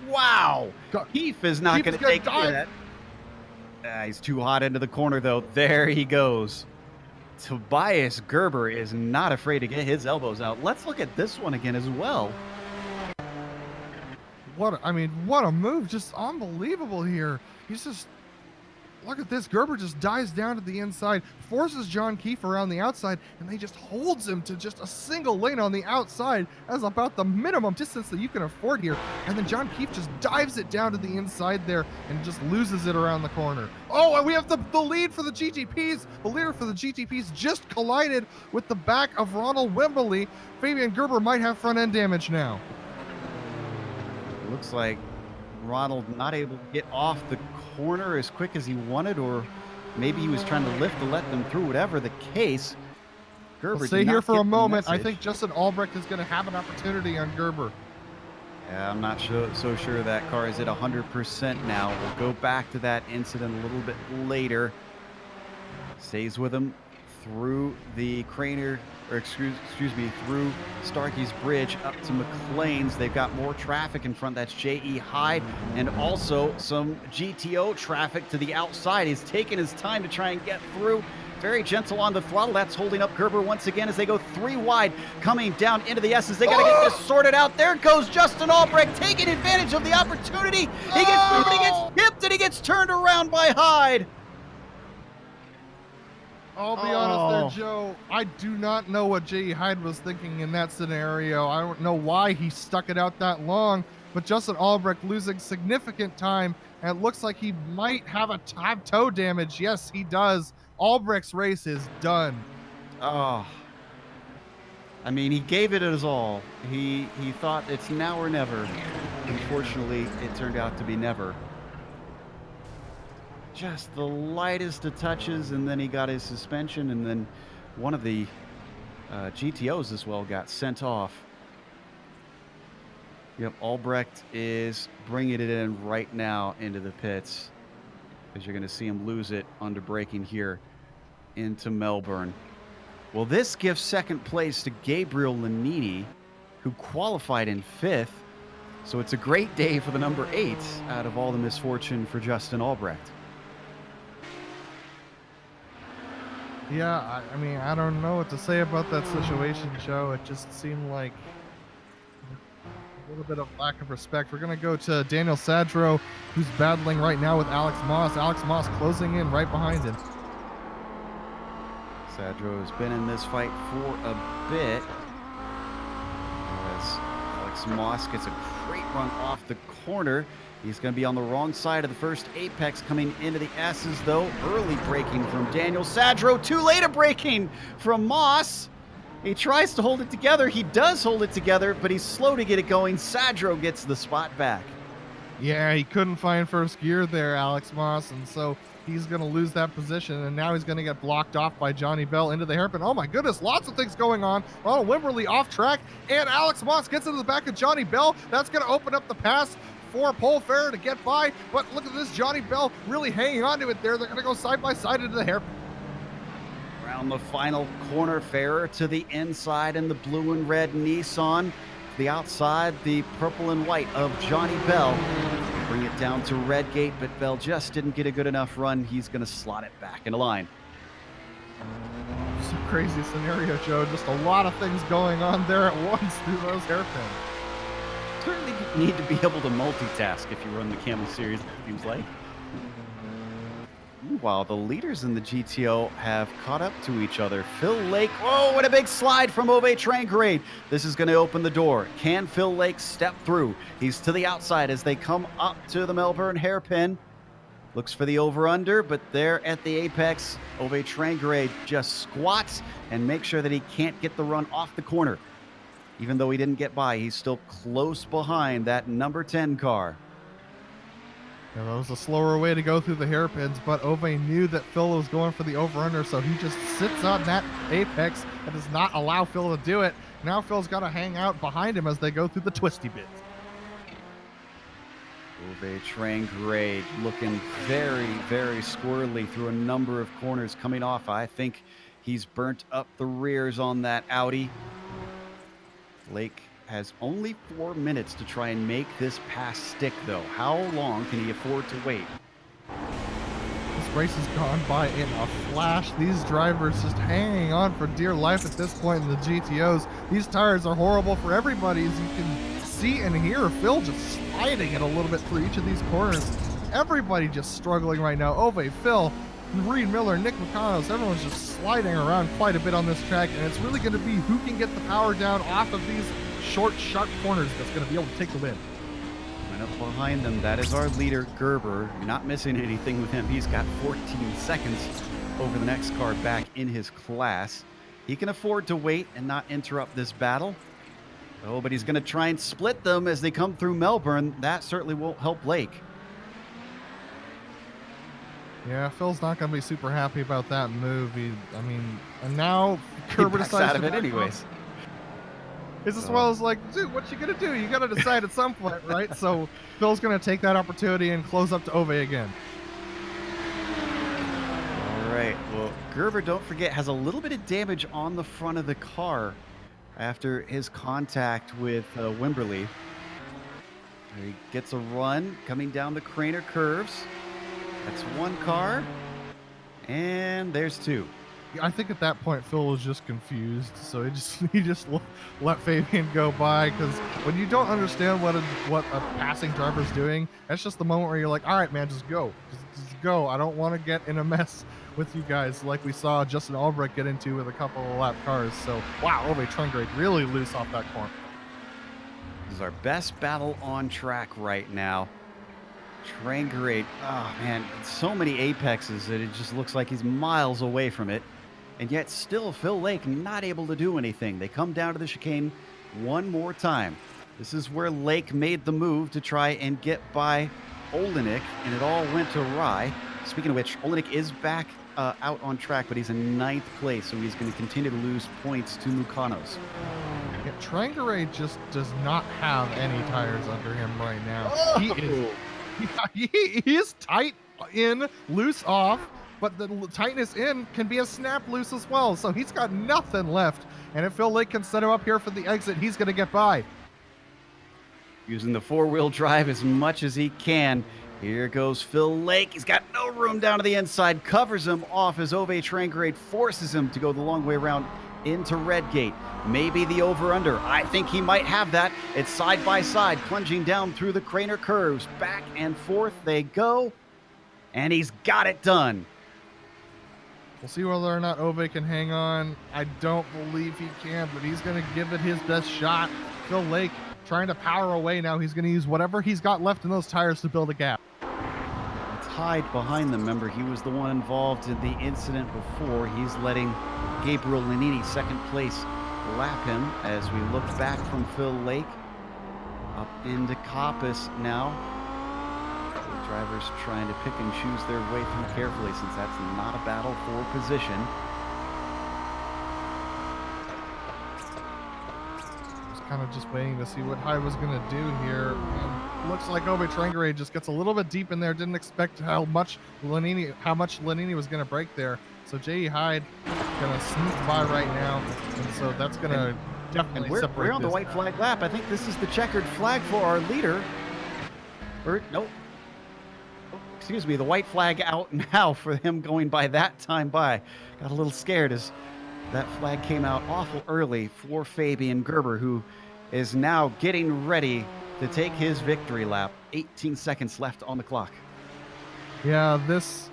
Wow. Keefe is not going to take that. He's too hot into the corner, though. There he goes. Tobias Gerber is not afraid to get his elbows out. Let's look at this one again as well. What a move. Just unbelievable here. He's just, look at this. Gerber just dives down to the inside, forces John Keefe around the outside, and they just holds him to just a single lane on the outside as about the minimum distance that you can afford here. And then John Keefe just dives it down to the inside there and just loses it around the corner. Oh, and we have the lead for the GTPs. The leader for the GTPs just collided with the back of Ronald Wimberly. Fabian Gerber might have front end damage now. Looks like Ronald not able to get off the corner as quick as he wanted, or maybe he was trying to lift to let them through. Whatever the case, Gerber. Stay here for a moment. I think Justin Albrecht is going to have an opportunity on Gerber. Yeah, I'm not so sure that car is at 100% now. We'll go back to that incident a little bit later. Stays with him through the Craner, or excuse me, through Starkey's Bridge up to McLean's. They've got more traffic in front. That's J.E. Hyde, and also some GTO traffic to the outside. He's taking his time to try and get through. Very gentle on the throttle. That's holding up Gerber once again as they go 3 wide, coming down into the S's. They got to get this sorted out. There goes Justin Albrecht taking advantage of the opportunity. He gets through, but he gets tipped, and he gets turned around by Hyde. I'll be honest there, Joe. I do not know what J.E. Hyde was thinking in that scenario. I don't know why he stuck it out that long, but Justin Albrecht losing significant time, and it looks like he might have toe damage. Yes, he does. Albrecht's race is done. Oh. I mean, he gave it his all. He thought it's now or never. Unfortunately, it turned out to be never. Just the lightest of touches, and then he got his suspension, and then one of the GTOs as well got sent off. Yep, Albrecht is bringing it in right now into the pits, as you're going to see him lose it under braking here into Melbourne. Well, this gives second place to Gabriel Lanini, who qualified in 5th. So it's a great day for the number 8 out of all the misfortune for Justin Albrecht. Yeah, I mean, I don't know what to say about that situation, Joe. It just seemed like a little bit of lack of respect. We're going to go to Daniel Sadro, who's battling right now with Alex Moss. Alex Moss closing in right behind him. Sadro has been in this fight for a bit, as Alex Moss gets a great run off the corner. He's going to be on the wrong side of the first apex coming into the S's, though. Early braking from Daniel Sadro. Too late a braking from Moss. He tries to hold it together. He does hold it together, but he's slow to get it going. Sadro gets the spot back. Yeah, he couldn't find first gear there, Alex Moss, and so he's going to lose that position, and now he's going to get blocked off by Johnny Bell into the hairpin. Oh my goodness, lots of things going on. Ronald Wimberly off track, and Alex Moss gets into the back of Johnny Bell. That's going to open up the pass for Pole Farrer to get by, but look at this, Johnny Bell really hanging on to it there. They're going to go side by side into the hairpin. Around the final corner, Farrer to the inside in the blue and red Nissan. The outside, the purple and white of Johnny Bell. Bring it down to Redgate, but Bell just didn't get a good enough run. He's going to slot it back into line. It's a crazy scenario, Joe. Just a lot of things going on there at once through those hairpins. Certainly need to be able to multitask if you run the Camel Series, it seems like. Meanwhile, the leaders in the GTO have caught up to each other. Phil Lake, oh, what a big slide from Ove Trangrade. This is going to open the door. Can Phil Lake step through? He's to the outside as they come up to the Melbourne hairpin. Looks for the over-under, but there at the apex, Ove Trangrade just squats and makes sure that he can't get the run off the corner. Even though he didn't get by, he's still close behind that number 10 car. Yeah, that was a slower way to go through the hairpins, but Ove knew that Phil was going for the over-under, so he just sits on that apex and does not allow Phil to do it. Now Phil's got to hang out behind him as they go through the twisty bits. Ove Trangrade looking very, very squirrely through a number of corners coming off. I think he's burnt up the rears on that Audi. Lake has only 4 minutes to try and make this pass stick, though. How long can he afford to wait? This race has gone by in a flash. These drivers just hanging on for dear life at this point in the GTOs. These tires are horrible for everybody, as you can see and hear Phil just sliding it a little bit through each of these corners. Everybody just struggling right now. Ove, Phil, Reed Miller, Nick McConnell, everyone's just sliding around quite a bit on this track, and it's really going to be who can get the power down off of these short, sharp corners that's going to be able to take the win. And up behind them, that is our leader, Gerber. You're not missing anything with him. He's got 14 seconds over the next car back in his class. He can afford to wait and not interrupt this battle. Oh, but he's going to try and split them as they come through Melbourne. That certainly won't help Lake. Yeah, Phil's not going to be super happy about that move. And now Gerber decides out of it anyways. It's as well as like, dude, what you going to do? You got to decide at some point, right? So Phil's going to take that opportunity and close up to Ove again. All right. Well, Gerber, don't forget, has a little bit of damage on the front of the car after his contact with Wimberly. He gets a run coming down the Craner curves. That's one car, and there's two. I think at that point Phil was just confused, so he just let Fabian go by, because when you don't understand what a passing driver's doing, that's just the moment where you're like, all right, man, just go, just go. I don't want to get in a mess with you guys like we saw Justin Albrecht get into with a couple of lap cars. So wow, Ove Trangrade really loose off that corner. This is our best battle on track right now. Trangrade, oh man, so many apexes that it just looks like he's miles away from it. And yet still Phil Lake not able to do anything. They come down to the chicane one more time. This is where Lake made the move to try and get by Olenek, and it all went awry. Speaking of which, Olenek is back out on track, but he's in 9th place, so he's going to continue to lose points to Mukanos. Yeah, Trangrade just does not have any tires under him right now. Oh. He is tight in, loose off, but the tightness in can be a snap loose as well. So he's got nothing left. And if Phil Lake can set him up here for the exit, he's going to get by. Using the four-wheel drive as much as he can. Here goes Phil Lake. He's got no room down to the inside. Covers him off as Ove Trangrade forces him to go the long way around into Redgate. Maybe the over-under. I think he might have that. It's side by side, plunging down through the Craner curves. Back and forth they go. And he's got it done. We'll see whether or not Ove can hang on. I don't believe he can, but he's going to give it his best shot. Phil Lake trying to power away now. He's going to use whatever he's got left in those tires to build a gap. Tied behind them. Remember, he was the one involved in the incident before. He's letting Gabriel Lanini, second place, lap him as we look back from Phil Lake up into Coppice now. The drivers trying to pick and choose their way through carefully, since that's not a battle for position. Kind of just waiting to see what Hyde was going to do here. And looks like Ove Trangrade just gets a little bit deep in there. Didn't expect how much Lanini was going to break there. So J.E. Hyde going to sneak by right now, and so that's going to definitely separate. We're on the white flag lap. I think this is the checkered flag for our leader. Or nope. Oh, excuse me, the white flag out now for him going by that time by. Got a little scared as that flag came out awful early for Fabian Gerber, who is now getting ready to take his victory lap. 18 seconds left on the clock. Yeah, this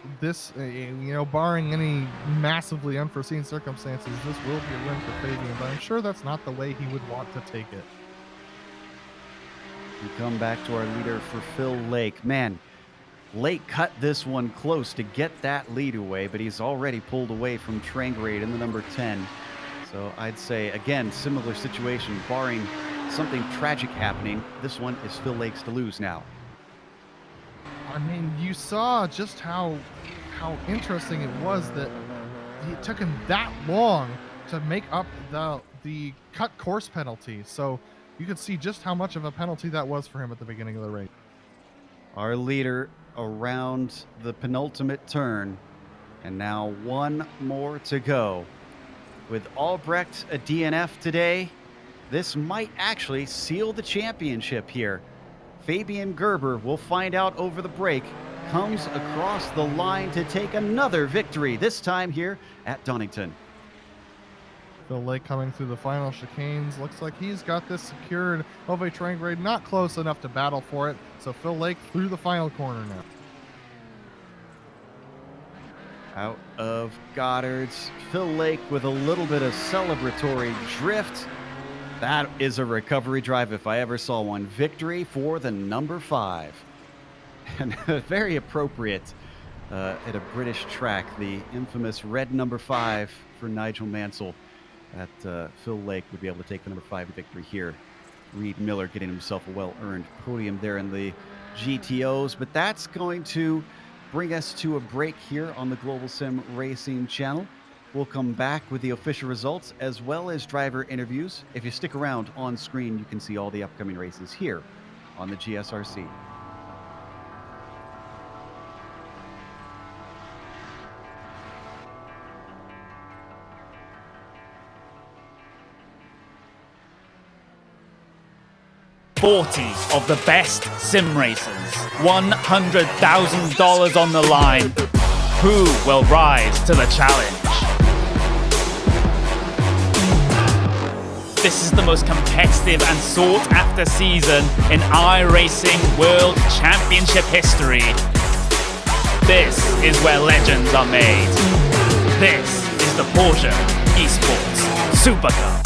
barring any massively unforeseen circumstances, this will be a win for Fabian, but I'm sure that's not the way he would want to take it. We come back to our leader for Phil Lake. Man, Lake cut this one close to get that lead away, but he's already pulled away from Trangrade in the number 10. So I'd say, again, similar situation, barring something tragic happening. This one is Phil Lake's to lose now. I mean, you saw just how interesting it was that it took him that long to make up the cut course penalty. So you could see just how much of a penalty that was for him at the beginning of the race. Our leader around the penultimate turn, and now one more to go. With Albrecht a DNF today, this might actually seal the championship here. Fabian Gerber, we'll find out over the break, comes across the line to take another victory, this time here at Donington. Phil Lake coming through the final chicanes. Looks like he's got this secured. Ove Trangrade not close enough to battle for it. So Phil Lake through the final corner now. Out of Goddard's, Phil Lake with a little bit of celebratory drift. That is a recovery drive if I ever saw one. Victory for the number 5. And very appropriate at a British track, the infamous red number 5 for Nigel Mansell. That Phil Lake would be able to take the number 5 victory here. Reed Miller getting himself a well-earned podium there in the GTOs. But that's going to bring us to a break here on the Global Sim Racing channel. We'll come back with the official results as well as driver interviews. If you stick around on screen, you can see all the upcoming races here on the GSRC. Of the best sim racers, $100,000 on the line. Who will rise to the challenge? This is the most competitive and sought-after season in iRacing World Championship history. This is where legends are made. This is the Porsche Esports Super Cup.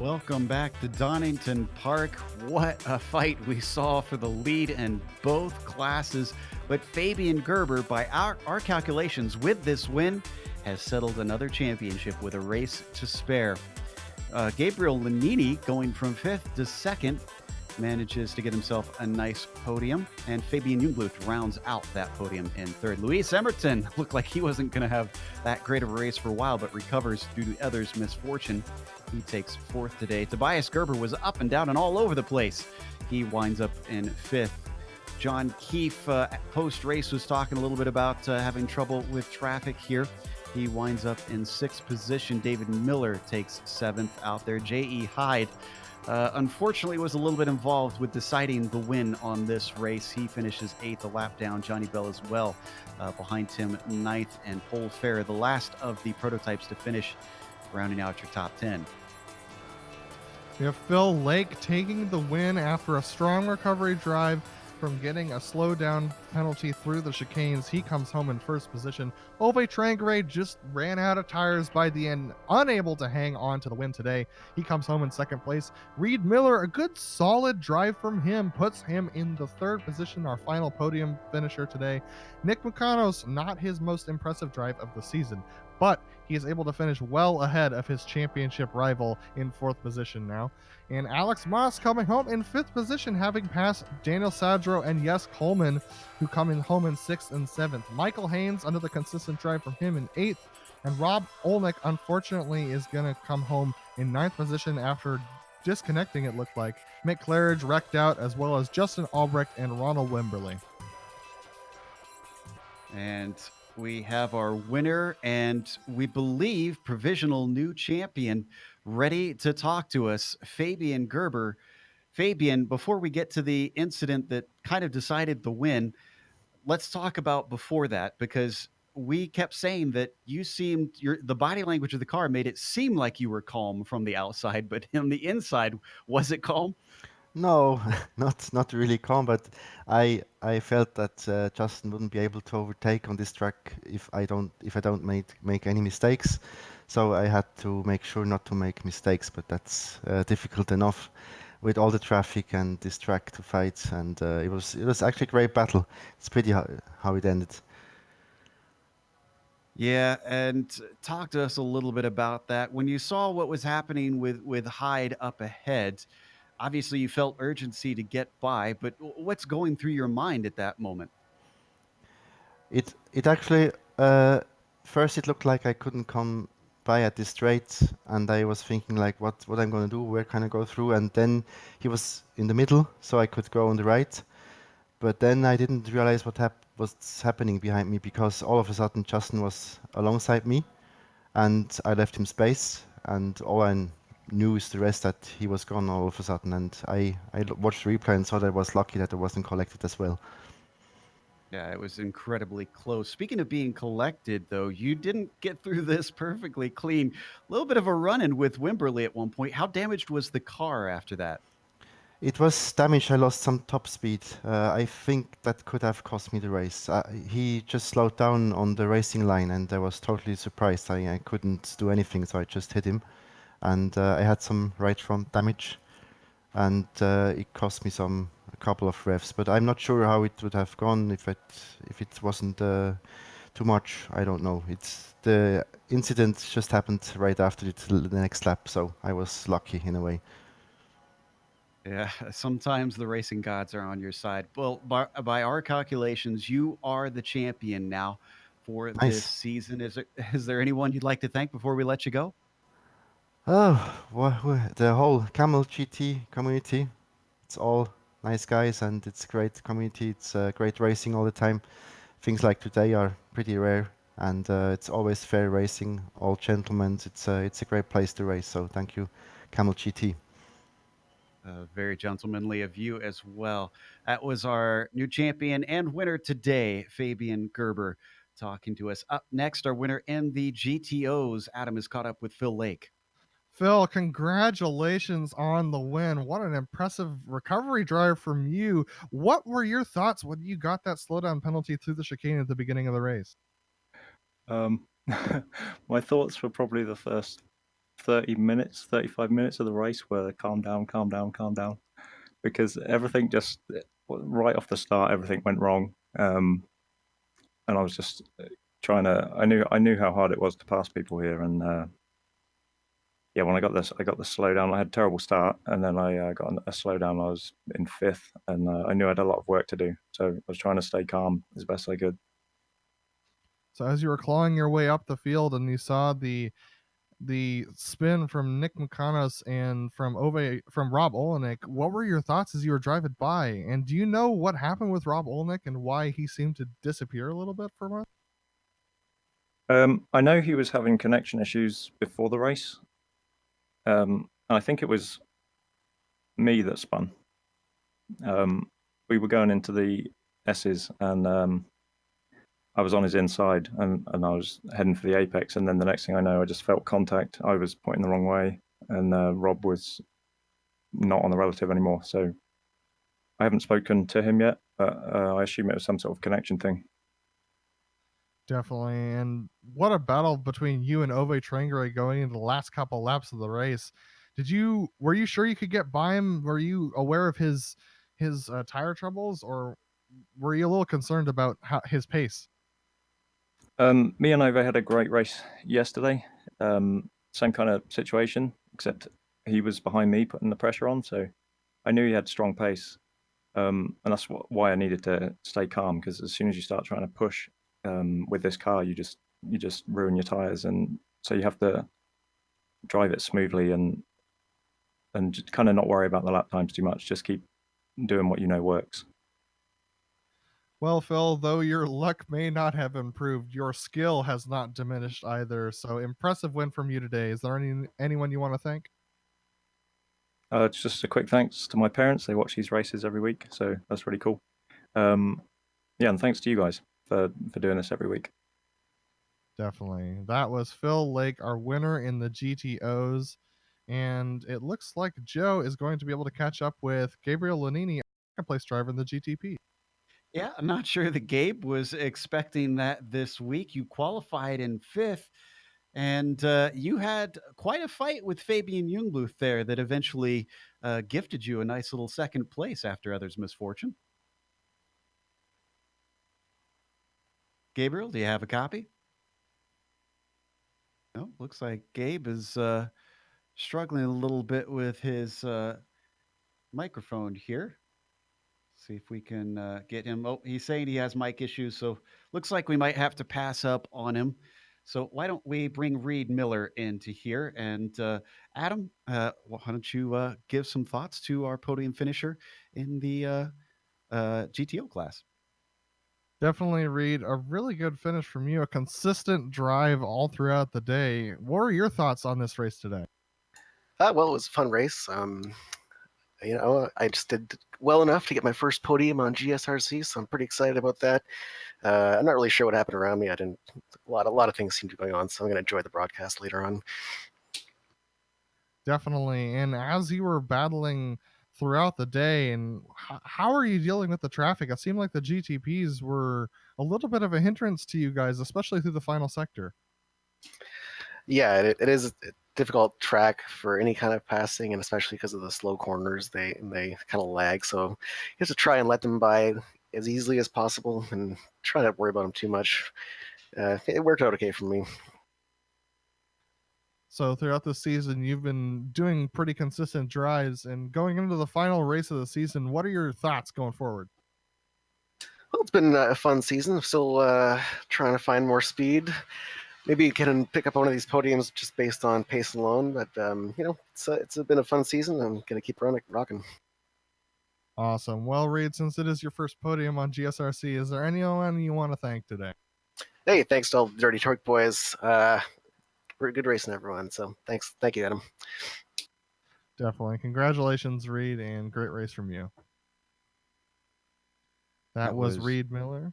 Welcome back to Donington Park. What a fight we saw for the lead in both classes. But Fabian Gerber, by our calculations, with this win, has settled another championship with a race to spare. Gabriel Lanini going from 5th to 2nd manages to get himself a nice podium, and Fabian Jungbluth rounds out that podium in 3rd. Luis Emerton looked like he wasn't going to have that great of a race for a while, but recovers due to others' misfortune. He takes 4th today. Tobias Gerber was up and down and all over the place. He winds up in 5th. John Keefe, post-race, was talking a little bit about having trouble with traffic here. He winds up in 6th position. David Miller takes 7th out there. J.E. Hyde, unfortunately, was a little bit involved with deciding the win on this race. He finishes 8th, a lap down. Johnny Bell as well, behind him 9th, and Paul Fair, the last of the prototypes to finish, rounding out your top 10. We have Phil Lake taking the win after a strong recovery drive from getting a slowdown penalty through the chicanes. He comes home in 1st position. Ove Trangere just ran out of tires by the end, unable to hang on to the win today. He comes home in 2nd place. Reed Miller, a good solid drive from him, puts him in the 3rd position, our final podium finisher today. Nick Mucanos, not his most impressive drive of the season, but he is able to finish well ahead of his championship rival in 4th position now. And Alex Moss coming home in 5th position, having passed Daniel Sadro and Yes Coleman, who come in home in 6th and 7th. Michael Haynes, another consistent drive from him, in 8th. And Rob Olnick, unfortunately, is going to come home in 9th position after disconnecting, it looked like. Mick Claridge wrecked out, as well as Justin Albrecht and Ronald Wimberly. And we have our winner and we believe provisional new champion ready to talk to us, Fabian Gerber. Fabian, before we get to the incident that kind of decided the win, let's talk about before that, because we kept saying that you seemed, the body language of the car made it seem like you were calm from the outside, but on the inside, was it calm? No, not really calm, but I felt that Justin wouldn't be able to overtake on this track if I don't make any mistakes. So I had to make sure not to make mistakes, but that's difficult enough with all the traffic and this track to fight. And it was actually a great battle. It's pretty how it ended. Yeah, and talk to us a little bit about that. When you saw what was happening with Hyde up ahead, obviously you felt urgency to get by, but what's going through your mind at that moment? It actually first it looked like I couldn't come by at this straight, and I was thinking like what I'm gonna do, where can I go through, and then he was in the middle, so I could go on the right. But then I didn't realize what's happening behind me, because all of a sudden Justin was alongside me, and I left him space, and all I knew is the rest, that he was gone all of a sudden. And I watched the replay and saw that I was lucky that I wasn't collected as well. Yeah, it was incredibly close. Speaking of being collected, though, you didn't get through this perfectly clean. A little bit of a run-in with Wimberly at one point. How damaged was the car after that? It was damaged. I lost some top speed. I think that could have cost me the race. He just slowed down on the racing line, and I was totally surprised. I couldn't do anything, so I just hit him. And I had some right front damage, and it cost me a couple of revs. But I'm not sure how it would have gone if it wasn't too much. I don't know. The incident just happened right after the next lap, so I was lucky in a way. Yeah, sometimes the racing gods are on your side. Well, by our calculations, you are the champion now for this season. Is there anyone you'd like to thank before we let you go? Oh, the whole Kamel GT community. It's all nice guys, and it's a great community. It's great racing all the time. Things like today are pretty rare, and it's always fair racing, all gentlemen. It's a great place to race, so thank you, Kamel GT. Very gentlemanly of you as well. That was our new champion and winner today, Fabian Gerber, talking to us. Up next, our winner in the GTOs. Adam is caught up with Phil Lake. Phil, congratulations on the win. What an impressive recovery drive from you. What were your thoughts when you got that slowdown penalty through the chicane at the beginning of the race? My thoughts were probably the first 35 minutes of the race were calm down, because everything just right off the start, everything went wrong. And I was just trying to, I knew how hard it was to pass people here, and yeah, when I got this slowdown. I had a terrible start, and then I got a slowdown. I was in fifth, and I knew I had a lot of work to do. So I was trying to stay calm as best I could. So as you were clawing your way up the field and you saw the spin from Nick McConos and from Rob Olenek, what were your thoughts as you were driving by? And do you know what happened with Rob Olenek and why he seemed to disappear a little bit for us? I know he was having connection issues before the race. I think it was me that spun. We were going into the S's, and I was on his inside, and I was heading for the apex, and then the next thing I know, I just felt contact. I was pointing the wrong way, and Rob was not on the relative anymore. So I haven't spoken to him yet, but I assume it was some sort of connection thing. Definitely. And what a battle between you and Ove Trengere going into the last couple laps of the race. Were you sure you could get by him? Were you aware of his tire troubles, or were you a little concerned about his pace? Me and Ove had a great race yesterday. Same kind of situation, except he was behind me putting the pressure on, so I knew he had strong pace. And that's why I needed to stay calm, because as soon as you start trying to push with this car, you just ruin your tires, and so you have to drive it smoothly and kind of not worry about the lap times too much. Just keep doing what you know works. Well, Phil, though your luck may not have improved, your skill has not diminished either. So impressive win from you today. Is there anyone you want to thank? It's just a quick thanks to my parents. They watch these races every week, so that's really cool. Yeah, and thanks to you guys for doing this every week. Definitely. That was Phil Lake, our winner in the GTOs. And it looks like Joe is going to be able to catch up with Gabriel Lanini, second place driver in the GTP. Yeah, I'm not sure that Gabe was expecting that this week. You qualified in fifth, and you had quite a fight with Fabian Jungbluth there that eventually gifted you a nice little second place after others' misfortune. Gabriel, do you have a copy? No, looks like Gabe is struggling a little bit with his microphone here. See if we can get him. Oh, he's saying he has mic issues, so looks like we might have to pass up on him. So why don't we bring Reed Miller into here? And Adam, why don't you give some thoughts to our podium finisher in the GTO class? Definitely, Reed. A really good finish from you. A consistent drive all throughout the day. What were your thoughts on this race today? Well, it was a fun race. I just did well enough to get my first podium on GSRC, so I'm pretty excited about that. I'm not really sure what happened around me. A lot of things seem to be going on, so I'm going to enjoy the broadcast later on. Definitely. And as you were battling throughout the day, and how are you dealing with the traffic? It seemed like the GTPs were a little bit of a hindrance to you guys, especially through the final sector. Yeah, it is a difficult track for any kind of passing, and especially because of the slow corners, they kind of lag. So you have to try and let them by as easily as possible, and try not to worry about them too much. It worked out okay for me. So throughout the season, you've been doing pretty consistent drives, and going into the final race of the season, what are your thoughts going forward? Well, it's been a fun season. I'm still trying to find more speed. Maybe you can pick up one of these podiums just based on pace alone, but it's been a fun season. I'm gonna keep rocking. Awesome. Well, Reed, since it is your first podium on GSRC, is there anyone you want to thank today? Hey, thanks to all the Dirty Torque boys. We're good racing, everyone. So thank you, Adam. Definitely. Congratulations, Reed, and great race from you. That was Reed Miller.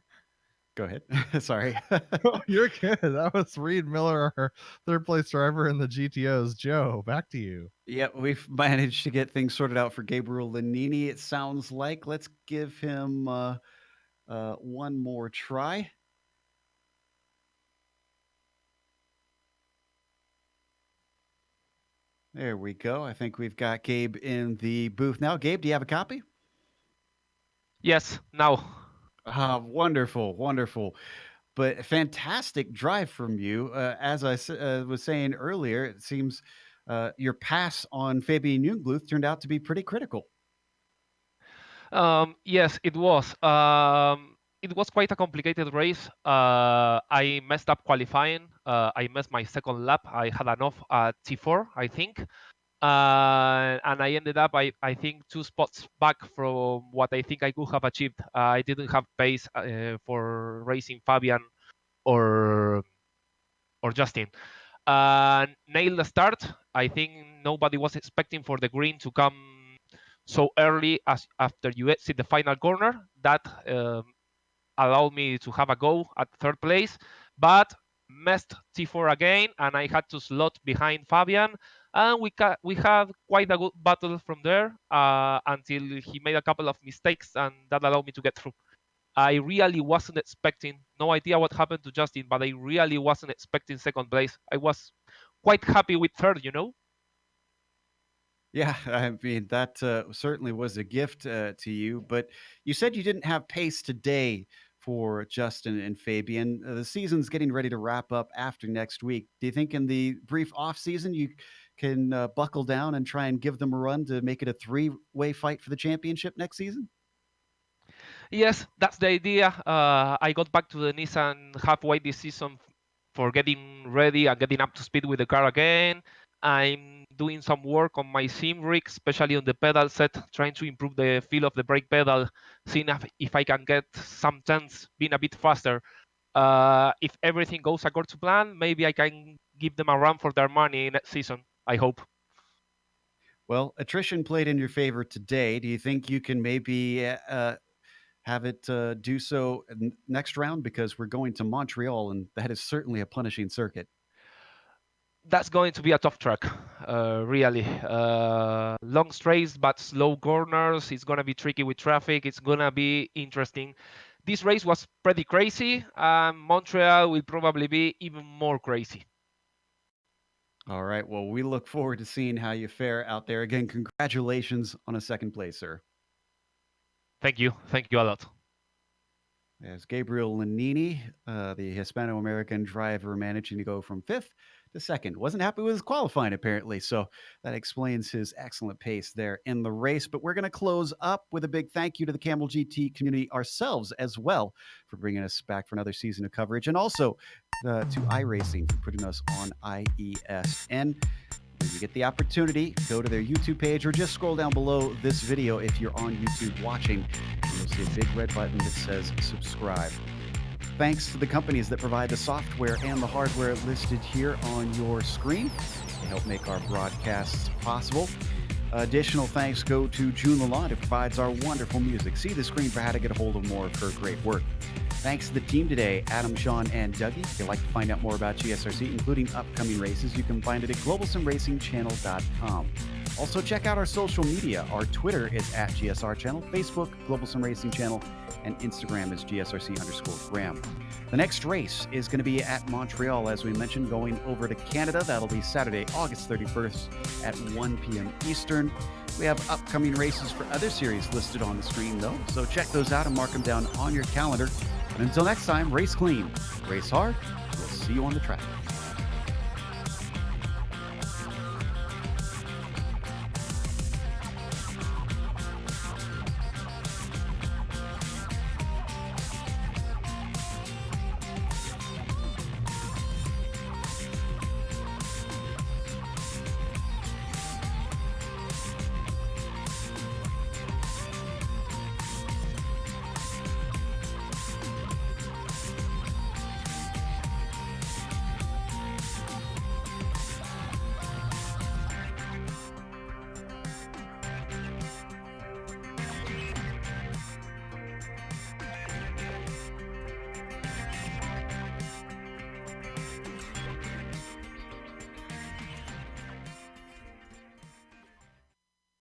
Go ahead. Sorry. Oh, you're good. That was Reed Miller, our third place driver in the GTOs. Joe, back to you. Yeah, we've managed to get things sorted out for Gabriel Lanini, it sounds like. Let's give him one more try. There we go. I think we've got Gabe in the booth now. Gabe, do you have a copy? Yes, now. Wonderful, wonderful. But fantastic drive from you. As I was saying earlier, it seems your pass on Fabian Jungluth turned out to be pretty critical. Yes, it was. It was quite a complicated race. I messed up qualifying. I missed my second lap. I had an off at T4, I think. And I ended up, I think, 2 spots back from what I think I could have achieved. I didn't have pace for racing Fabian or Justin. Nailed the start. I think nobody was expecting for the green to come so early as after you exit the final corner. That allowed me to have a go at third place, but missed T4 again, and I had to slot behind Fabian. And we had quite a good battle from there until he made a couple of mistakes, and that allowed me to get through. I really wasn't expecting, no idea what happened to Justin, but I really wasn't expecting second place. I was quite happy with third, you know? Yeah, I mean, that certainly was a gift to you, but you said you didn't have pace today for Justin and Fabian. The season's getting ready to wrap up after next week. Do you think in the brief off season you can buckle down and try and give them a run to make it a three-way fight for the championship next season? Yes, that's the idea. I got back to the Nissan halfway this season for getting ready and getting up to speed with the car again. I'm doing some work on my sim rig, especially on the pedal set, trying to improve the feel of the brake pedal, seeing if I can get some turns being a bit faster. If everything goes according to plan, maybe I can give them a run for their money next season. I hope. Well, attrition played in your favor today. Do you think you can maybe have it do so next round? Because we're going to Montreal, and that is certainly a punishing circuit. That's going to be a tough track, really. Long straights, but slow corners. It's going to be tricky with traffic. It's going to be interesting. This race was pretty crazy, and Montreal will probably be even more crazy. All right. Well, we look forward to seeing how you fare out there. Again, congratulations on a second place, sir. Thank you. Thank you a lot. As Gabriel Lanini, the Hispano-American driver, managing to go from 5th to 2nd. Wasn't happy with his qualifying, apparently. So that explains his excellent pace there in the race. But we're going to close up with a big thank you to the Kamel GT community ourselves as well for bringing us back for another season of coverage. And also to iRacing for putting us on IESN. When you get the opportunity, go to their YouTube page or just scroll down below this video if you're on YouTube watching. You'll see a big red button that says subscribe. Thanks to the companies that provide the software and the hardware listed here on your screen. They help make our broadcasts possible. Additional thanks go to June Lalonde, who provides our wonderful music. See the screen for how to get a hold of more of her great work. Thanks to the team today, Adam, Sean, and Dougie. If you'd like to find out more about GSRC, including upcoming races, you can find it at globalsimracingchannel.com. Also, check out our social media. Our Twitter is at GSR Channel, Facebook, Global Sim Racing Channel, and Instagram is GSRC_Graham. The next race is going to be at Montreal, as we mentioned, going over to Canada. That'll be Saturday, August 31st at 1 p.m. Eastern. We have upcoming races for other series listed on the screen, though, so check those out and mark them down on your calendar. And until next time, race clean, race hard. We'll see you on the track.